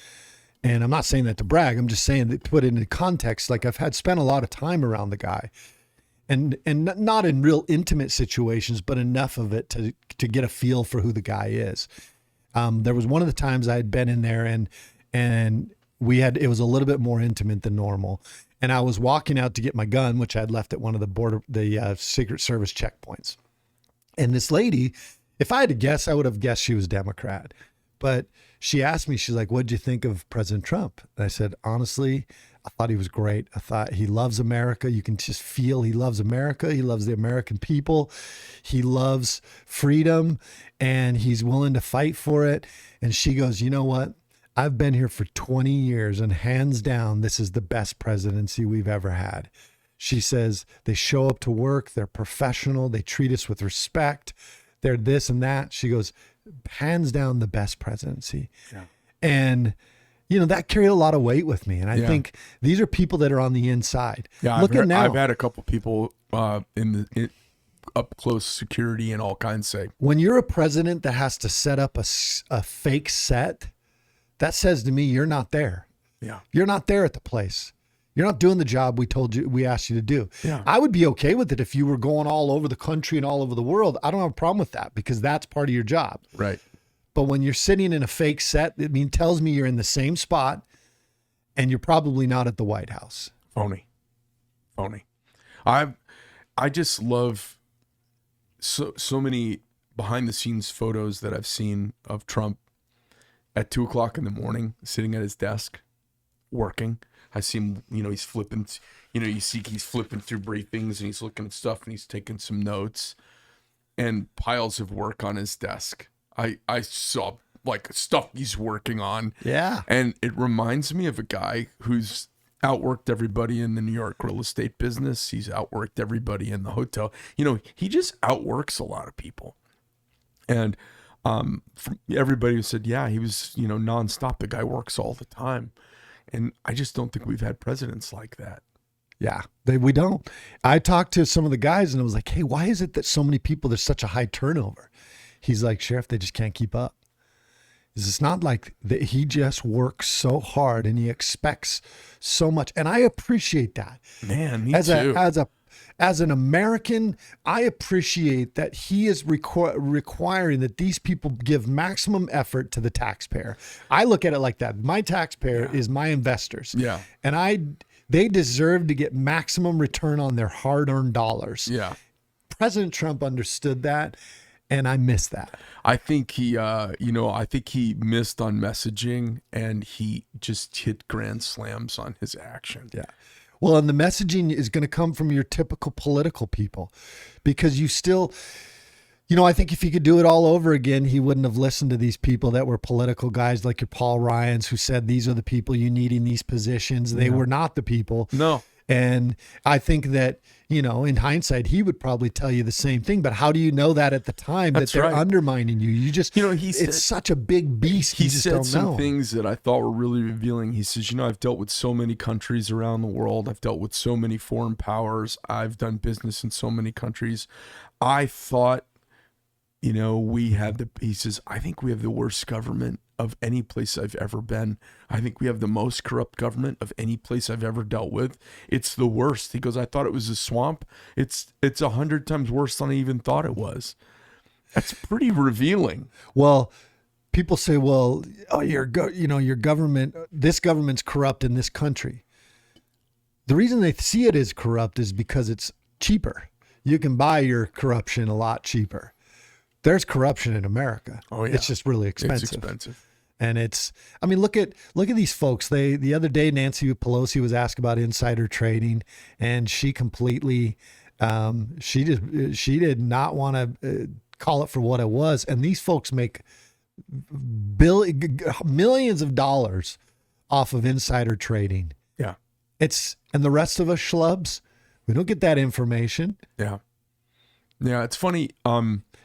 And I'm not saying that to brag. I'm just saying that to put it into context. Like I've spent a lot of time around the guy, and not in real intimate situations, but enough of it to get a feel for who the guy is. There was one of the times I had been in there, and it was a little bit more intimate than normal. And I was walking out to get my gun, which I had left at one of the Secret Service checkpoints. And this lady, if I had to guess, I would have guessed she was Democrat. But she asked me, she's like, "What'd you think of President Trump?" And I said, "Honestly, I thought he was great. I thought he loves America. You can just feel he loves America. He loves the American people. He loves freedom, and he's willing to fight for it." And she goes, "You know what? I've been here for 20 years, and hands down, this is the best presidency we've ever had." She says, "They show up to work. They're professional. They treat us with respect. They're this and that." She goes, "Hands down, the best presidency." Yeah. And, you know, that carried a lot of weight with me. And I think these are people that are on the inside. Yeah, now. I've had a couple people in up close security and all kinds say, when you're a president that has to set up a fake set, that says to me, you're not there. Yeah. You're not there at the place. You're not doing the job we asked you to do. Yeah. I would be okay with it if you were going all over the country and all over the world. I don't have a problem with that, because that's part of your job. Right. But when you're sitting in a fake set, it tells me you're in the same spot and you're probably not at the White House. Phony. I just love so many behind the scenes photos that I've seen of Trump at 2:00 in the morning, sitting at his desk, working. I see him, he's flipping, you see he's flipping through briefings and he's looking at stuff and he's taking some notes, and piles of work on his desk. I saw like stuff he's working on. Yeah. And it reminds me of a guy who's outworked everybody in the New York real estate business. He's outworked everybody in the hotel. He just outworks a lot of people. And everybody said, yeah, he was, nonstop. The guy works all the time. And I just don't think we've had presidents like that. Yeah, we don't. I talked to some of the guys and I was like, "Hey, why is it that so many people, there's such a high turnover?" He's like, "Sheriff, they just can't keep up." It's not like that. He just works so hard and he expects so much. And I appreciate that. Man, me too. As an American, I appreciate that he is requiring that these people give maximum effort to the taxpayer. I look at it like that. My taxpayer is my investors. Yeah. And they deserve to get maximum return on their hard-earned dollars. Yeah. President Trump understood that, and I miss that. I think he, I think he missed on messaging, and he just hit grand slams on his action. Yeah. Well, and the messaging is going to come from your typical political people, because you still, I think if he could do it all over again, he wouldn't have listened to these people that were political guys like your Paul Ryans, who said, these are the people you need in these positions. They were not the people. No. And I think that, in hindsight, he would probably tell you the same thing. But how do you know that at the time that they're undermining you? You just, it's such a big beast. He said some things that I thought were really revealing. He says, I've dealt with so many countries around the world. I've dealt with so many foreign powers. I've done business in so many countries. I thought, he says, I think we have the worst government of any place I've ever been. I think we have the most corrupt government of any place I've ever dealt with. It's the worst. He goes, I thought it was a swamp. It's 100 times worse than I even thought it was. That's pretty revealing. Well, people say, well, your government, this government's corrupt in this country. The reason they see it as corrupt is because it's cheaper. you can buy your corruption a lot cheaper. There's corruption in America. Oh, yeah. It's just really expensive. It's expensive. And I mean, look at these folks. The other day, Nancy Pelosi was asked about insider trading, and she completely, she did not want to call it for what it was. And these folks make millions of dollars off of insider trading. Yeah. And the rest of us schlubs, we don't get that information. Yeah. Yeah. It's funny.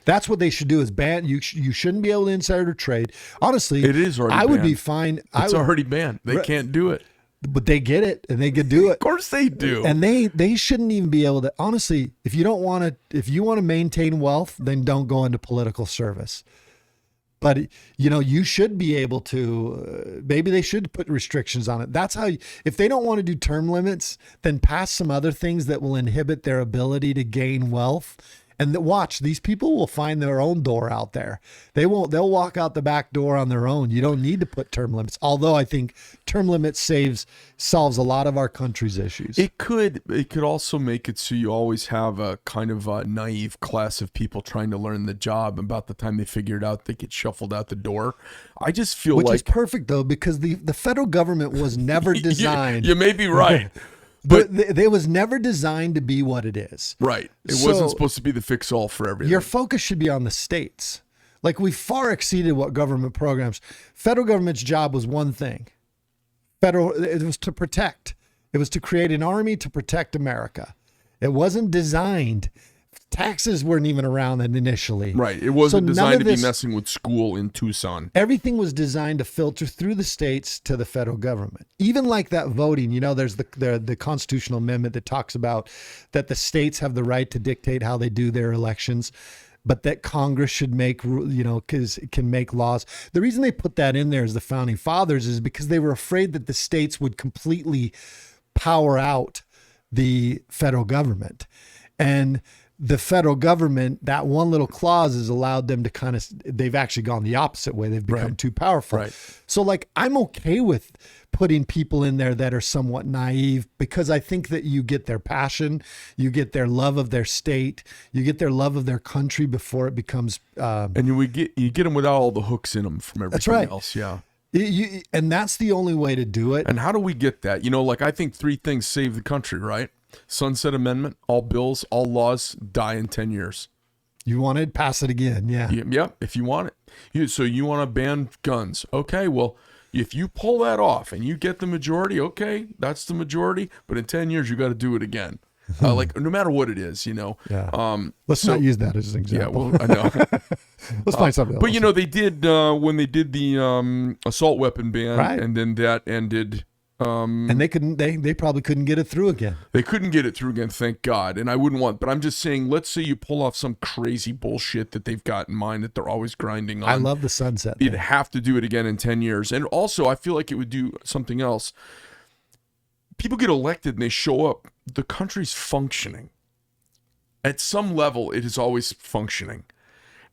That's what they should do is ban. You shouldn't be able to insider trade. Honestly, It is already I would banned. be fine. It's already banned. They can't do it. But they get it and they could do it. Of course they do. And they shouldn't even be able to. Honestly, if you want to maintain wealth, then don't go into political service. But you should be able to. Maybe they should put restrictions on it. That's how. If they don't want to do term limits, then pass some other things that will inhibit their ability to gain wealth. And watch, these people will find their own door out there. They'll walk out the back door on their own. You don't need to put term limits. Although I think term limits solves a lot of our country's issues. It could also make it so you always have a kind of a naive class of people trying to learn the job. About the time they figure it out, they get shuffled out the door. I just feel Which like is perfect though, because the federal government was never designed. You may be right. But they was never designed to be what it is. Right. It So wasn't supposed to be the fix-all for everything. Your focus should be on the states. Like we far exceeded what government programs. Federal government's job was one thing. It was to protect. It was to create an army to protect America. It wasn't designed. Taxes weren't even around then initially. Right. It wasn't So none designed of to be this- messing with school in Tucson. Everything was designed to filter through the states to the federal government. Even like that voting, there's the constitutional amendment that talks about that the states have the right to dictate how they do their elections, but that Congress should make, because it can make laws. The reason they put that in there as the founding fathers is because they were afraid that the states would completely power out the federal government. And the federal government, that one little clause has allowed them to they've actually gone the opposite way. They've become too powerful. Right. So I'm okay with putting people in there that are somewhat naive because I think that you get their passion, you get their love of their state, you get their love of their country before it becomes. And you get them without all the hooks in them from everything right. else. Yeah. And that's the only way to do it. And how do we get that? I think 3 things save the country, right? Sunset Amendment, all bills, all laws die in 10 years. You want it, pass it again. Yeah. Yeah, if you want it. So you want to ban guns. Okay, well, if you pull that off and you get the majority, okay, that's the majority. But in 10 years, you got to do it again. No matter what it is, Yeah. Let's not use that as an example. Yeah, well, I know. Let's find something else. But, they did, when they did the assault weapon ban, Right. and then that ended... and they probably couldn't get it through again. They couldn't get it through again, thank God. And I wouldn't want, but I'm just saying, let's say you pull off some crazy bullshit that they've got in mind that they're always grinding on. I love the sunset You'd thing. have to do it again in 10 years. And also, I feel like it would do something else. People get elected and they show up. The country's functioning. At some level, it is always functioning.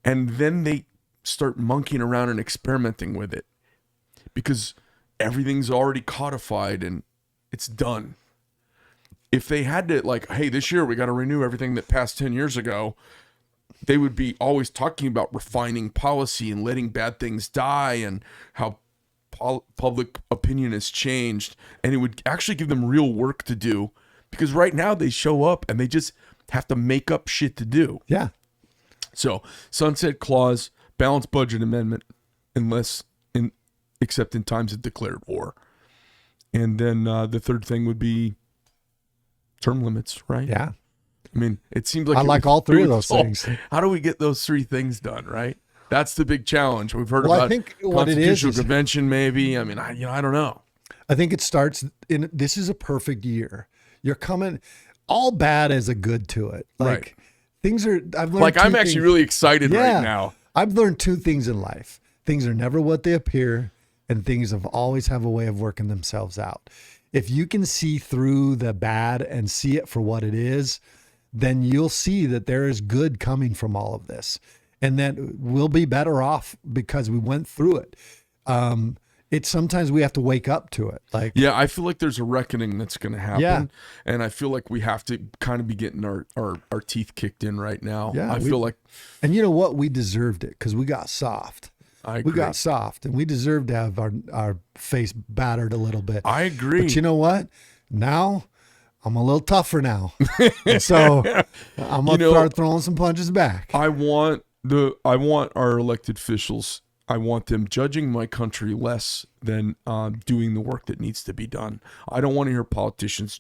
And then they start monkeying around and experimenting with it. Because everything's already codified and it's done. If they had to, hey, this year we got to renew everything that passed 10 years ago, they would be always talking about refining policy and letting bad things die and how public opinion has changed. And it would actually give them real work to do because right now they show up and they just have to make up shit to do. Yeah. So, sunset clause, balanced budget amendment, except in times of declared war. And then the third thing would be term limits, right? Yeah. I mean, it seems like I like all 3 of those things. How do we get those 3 things done, right? That's the big challenge. We've heard Well, I about think what it is convention, maybe. I mean, I don't know. I think it starts in this is a perfect year. You're coming all bad as a good to it. Right. Things are I've learned I'm actually really excited right now. I've learned 2 things in life. Things are never what they appear, and things always have a way of working themselves out. If you can see through the bad and see it for what it is, then you'll see that there is good coming from all of this. And that we'll be better off because we went through it. it's sometimes we have to wake up to it. Like, Yeah, I feel like there's a reckoning that's going to happen. Yeah. And I feel like we have to kind of be getting our teeth kicked in right now. Yeah, I feel like and you know what? We deserved it because we got soft. I agree. We got soft, and we deserved to have our face battered a little bit. I agree. But you know what? Now I'm a little tougher now, and so I'm gonna start throwing some punches back. I want our elected officials. I want them judging my country less than doing the work that needs to be done. I don't want to hear politicians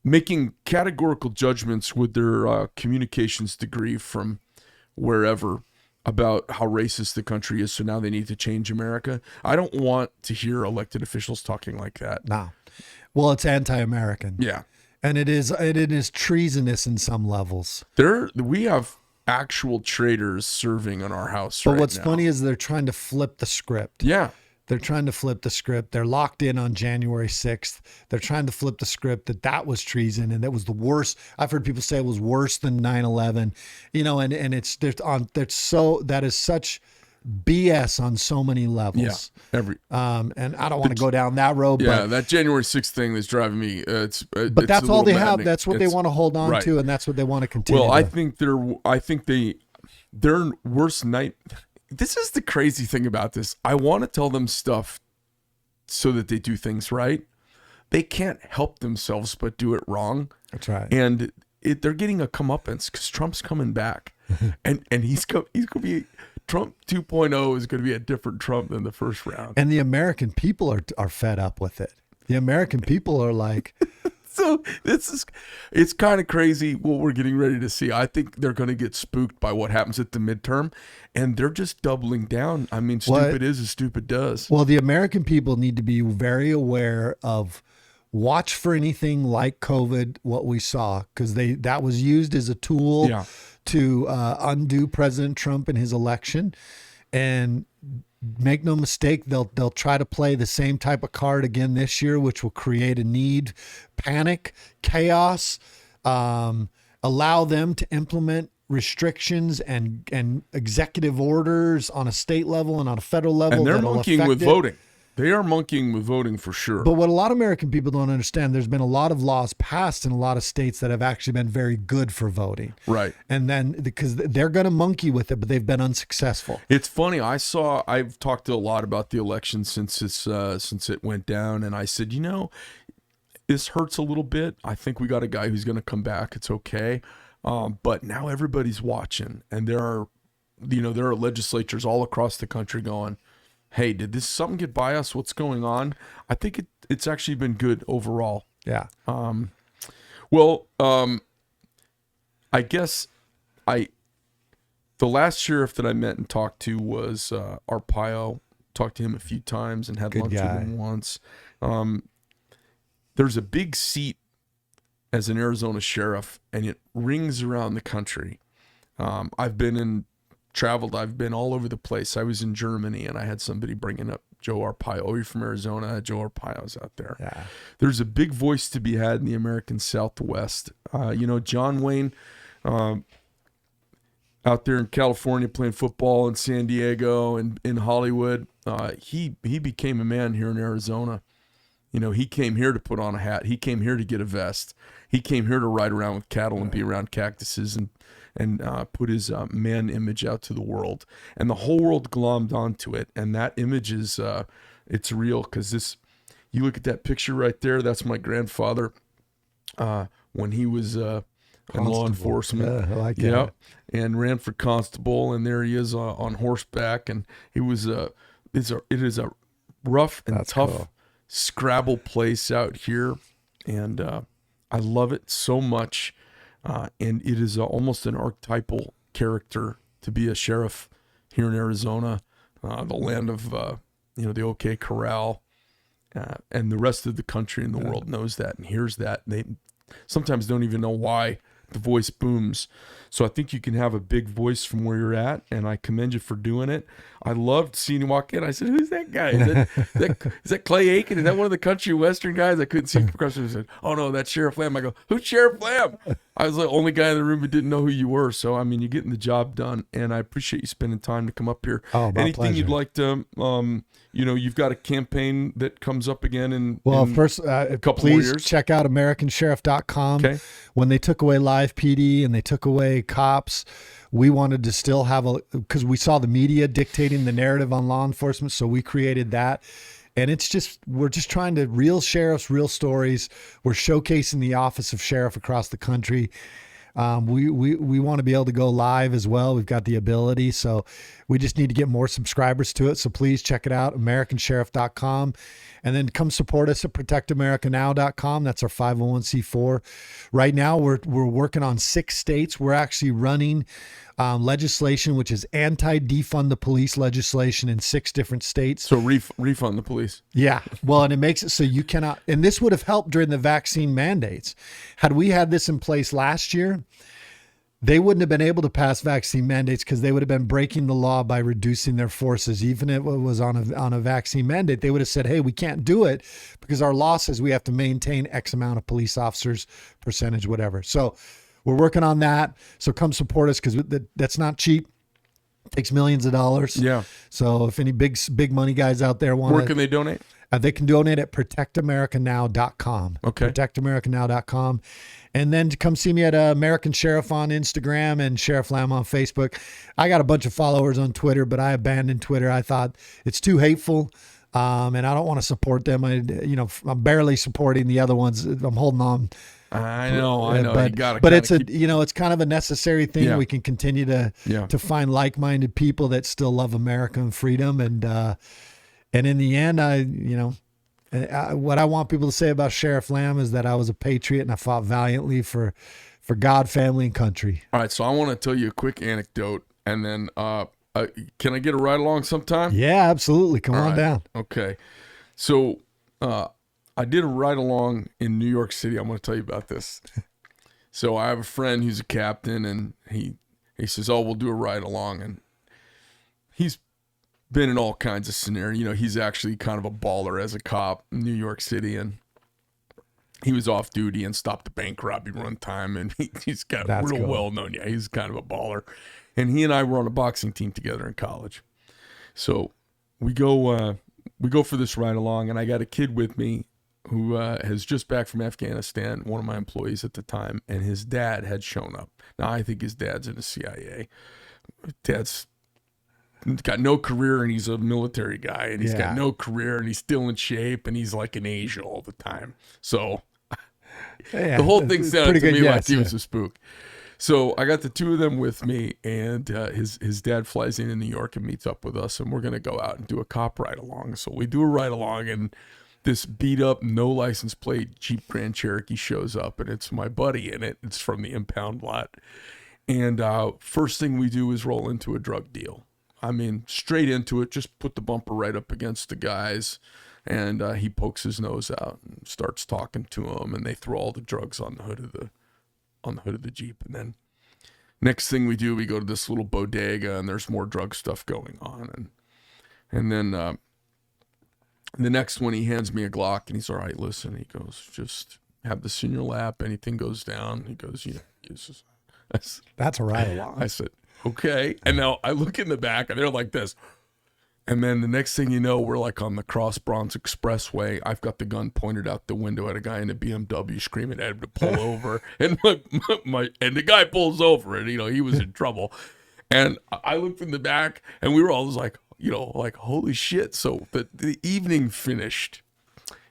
making categorical judgments with their communications degree from wherever about how racist the country is, so now they need to change America. I don't want to hear elected officials talking like that. No. Well, it's anti-American. Yeah. And it is treasonous in some levels. We have actual traitors serving in our house But right what's now. funny is they're trying to flip the script. Yeah. They're trying to flip the script. They're locked in on January 6th. They're trying to flip the script that was treason and that was the worst. I've heard people say it was worse than 9/11. You know, and that is such BS on so many levels. Yeah. And I don't want to go down that road. Yeah, that January 6th thing that's driving me. But that's all they have. That's what they want to hold on right. to, and that's what they want to continue. Well, with. I think their worst night. This is the crazy thing about this. I want to tell them stuff so that they do things right. They can't help themselves but do it wrong. That's right. And they're getting a comeuppance because Trump's coming back, and he's going to be. Trump 2.0 is going to be a different Trump than the first round. And the American people are fed up with it. The American people are like, so it's kind of crazy what we're getting ready to see. I think they're going to get spooked by what happens at the midterm, and they're just doubling down. I mean, stupid is as stupid does. Well, the American people need to be very aware of watch for anything like COVID, what we saw, because that was used as a tool to undo President Trump and his election. And make no mistake, they'll try to play the same type of card again this year, which will create a need, panic, chaos, allow them to implement restrictions and executive orders on a state level and on a federal level. And they're monkeying with voting. They are monkeying with voting for sure. But what a lot of American people don't understand, there's been a lot of laws passed in a lot of states that have actually been very good for voting. Right. And then because they're going to monkey with it, but they've been unsuccessful. It's funny. I've talked a lot about the election since it went down. And I said, this hurts a little bit. I think we got a guy who's going to come back. It's okay. But now everybody's watching, and there are legislatures all across the country going, hey, did something get by us? What's going on? I think it's actually been good overall. Yeah. I guess the last sheriff that I met and talked to was Arpaio. Talked to him a few times and had lunch with him once. There's a big seat as an Arizona sheriff, and it rings around the country. I've been all over the place. I was in Germany, and I had somebody bringing up Joe Arpaio. Oh, you're from Arizona? Joe Arpaio's out there. Yeah. There's a big voice to be had in the American Southwest. John Wayne, out there in California playing football in San Diego and in Hollywood, he became a man here in Arizona. He came here to put on a hat. He came here to get a vest. He came here to ride around with cattle and be around cactuses and put his man image out to the world. And the whole world glommed onto it. And that image is, it's real because you look at that picture right there, that's my grandfather when he was in law enforcement. Yeah, I like that. And ran for constable. And there he is on horseback. And it is a rough and tough Scrabble place out here. And I love it so much. And it is almost an archetypal character to be a sheriff here in Arizona, the land of, the OK Corral, and the rest of the country and the world knows that and hears that. They sometimes don't even know why the voice booms. So I think you can have a big voice from where you're at, and I commend you for doing it. I loved seeing you walk in. I said, who's that guy? Is that Clay Aiken? Is that one of the country western guys? I couldn't see him across. I said, oh no, that's Sheriff Lamb. I go, who's Sheriff Lamb? I was the only guy in the room who didn't know who you were. So, I mean, you're getting the job done, and I appreciate you spending time to come up here. Oh, my Anything pleasure. you'd like to, you've got a campaign that comes up again in First, a couple more please years. check out AmericanSheriff.com. Okay. When they took away live PD and they took away cops, we wanted to still have because we saw the media dictating the narrative on law enforcement. So we created that. And we're just trying to real sheriffs, real stories. We're showcasing the office of sheriff across the country. We want to be able to go live as well. We've got the ability. So we just need to get more subscribers to it. So please check it out, AmericanSheriff.com. And then come support us at ProtectAmericaNow.com. That's our 501c4. Right now, we're working on 6 states. We're actually running legislation, which is anti-defund the police legislation in 6 different states. So refund the police. Yeah. Well, and it makes it so you cannot, and this would have helped during the vaccine mandates. Had we had this in place last year, they wouldn't have been able to pass vaccine mandates because they would have been breaking the law by reducing their forces. Even if it was on a vaccine mandate, they would have said, hey, we can't do it because our law says we have to maintain X amount of police officers, percentage, whatever. So we're working on that. So come support us because that's not cheap. It takes millions of dollars. Yeah. So if any big money guys out there want Where can they donate? they can donate at protectamericanow.com. Okay. Protectamericanow.com. And then to come see me at American Sheriff on Instagram and Sheriff Lamb on Facebook. I got a bunch of followers on Twitter, but I abandoned Twitter. I thought it's too hateful. And I don't want to support them. I'm barely supporting the other ones. I'm holding on. I know. But it's kind of a necessary thing. Yeah. We can continue to find like-minded people that still love America and freedom. And in the end, what I want people to say about Sheriff Lamb is that I was a patriot and I fought valiantly for God, family, and country. All right. So I want to tell you a quick anecdote, and then can I get a ride along sometime? Yeah, absolutely. Come on right. down. Okay. So I did a ride along in New York City. I'm going to tell you about this. So I have a friend who's a captain, and he says, "Oh, we'll do a ride along," and he's been in all kinds of scenarios. He's actually kind of a baller as a cop in New York City, and he was off duty and stopped a bank robbery one time, and he's got real well known. Yeah, he's kind of a baller. And he and I were on a boxing team together in college. So we go for this ride along, and I got a kid with me who has just back from Afghanistan, one of my employees at the time, and his dad had shown up. Now, I think his dad's in the CIA. Dad's got no career, and he's a military guy, and he's got no career, and he's still in shape, and he's like in Asia all the time. So the whole thing sounded to me like he was a spook. So I got the two of them with me, and his dad flies in New York and meets up with us, and we're going to go out and do a cop ride along. So we do a ride along, and this beat up, no license plate Jeep Grand Cherokee shows up, and it's my buddy in it. It's from the impound lot. And first thing we do is roll into a drug deal. I mean, straight into it, just put the bumper right up against the guys, and he pokes his nose out and starts talking to them, and they throw all the drugs on the hood of the Jeep. And then next thing we do, we go to this little bodega, and there's more drug stuff going on. And then the next one, he hands me a Glock, and he's, all right, listen, he goes, just have this in your lap. Anything goes down, he goes, that's a ride along. I said, okay. And now I look in the back, and they're like this. And then the next thing you know, we're like on the Cross Bronx Expressway. I've got the gun pointed out the window at a guy in a BMW screaming at him to pull over. And and the guy pulls over, and he was in trouble. And I looked in the back, and we were all like, like, holy shit. So the evening finished.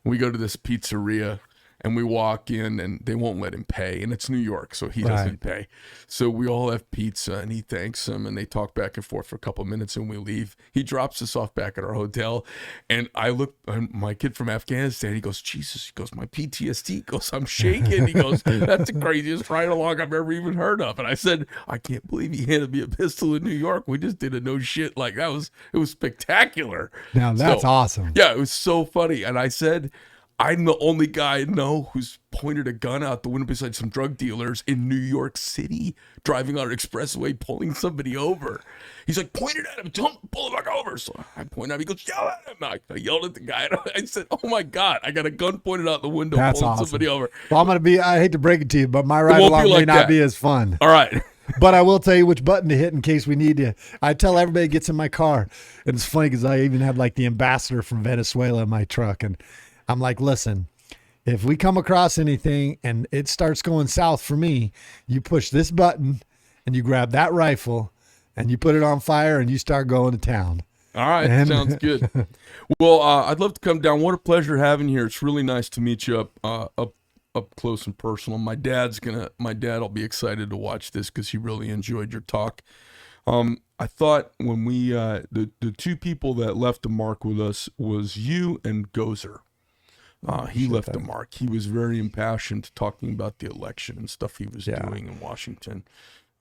We go to this pizzeria, and we walk in, and they won't let him pay. And it's New York, so he doesn't pay. So we all have pizza, and he thanks him, and they talk back and forth for a couple of minutes, and we leave. He drops us off back at our hotel, and I look, and my kid from Afghanistan, he goes, Jesus, he goes, my PTSD, he goes, I'm shaking. He goes, that's the craziest ride along I've ever even heard of. And I said, I can't believe he handed me a pistol in New York. We just did a no shit. Like, it was spectacular. Now, that's awesome. Yeah, it was so funny. And I said, I'm the only guy I know who's pointed a gun out the window beside some drug dealers in New York City, driving on an expressway, pulling somebody over. He's like, point it at him, tell him to pull it back over. So I pointing at me. He goes, yell at him. I yelled at the guy. And I said, oh my God, I got a gun pointed out the window, That's pulling awesome. somebody over. Well, I hate to break it to you, but my ride won't along be may like not that. be as fun. All right. But I will tell you which button to hit in case we need to. I tell everybody that gets in my car, and it's funny because I even have like the ambassador from Venezuela in my truck, and I'm like, listen, if we come across anything and it starts going south for me, you push this button and you grab that rifle and you put it on fire and you start going to town. All right, sounds good. Well, I'd love to come down. What a pleasure having you here. It's really nice to meet you up close and personal. My dad'll be excited to watch this because he really enjoyed your talk. I thought when we the two people that left a mark with us was you and Gozer. He left a mark. He was very impassioned talking about the election and stuff he was doing in Washington.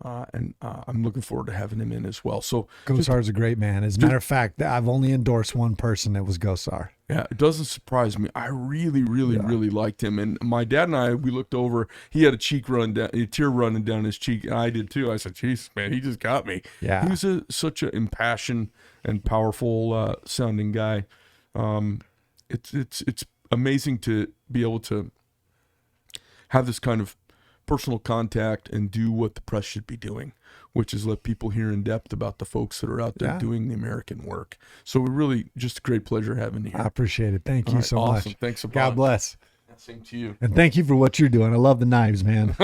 And I'm looking forward to having him in as well. So Gosar's a great man. As a matter of fact, I've only endorsed one person. That was Gosar. Yeah, it doesn't surprise me. I really liked him. And my dad and I, we looked over. He had a tear running down his cheek, and I did too. I said, "Jeez, man, he just got me." Yeah, he was such an impassioned and powerful sounding guy. It's amazing to be able to have this kind of personal contact and do what the press should be doing, which is let people hear in depth about the folks that are out there doing the American work. So we're really just a great pleasure having you here. I appreciate it. Thank you so much. Thanks a lot. God bless. Same to you. And thank you for what you're doing. I love the knives, man.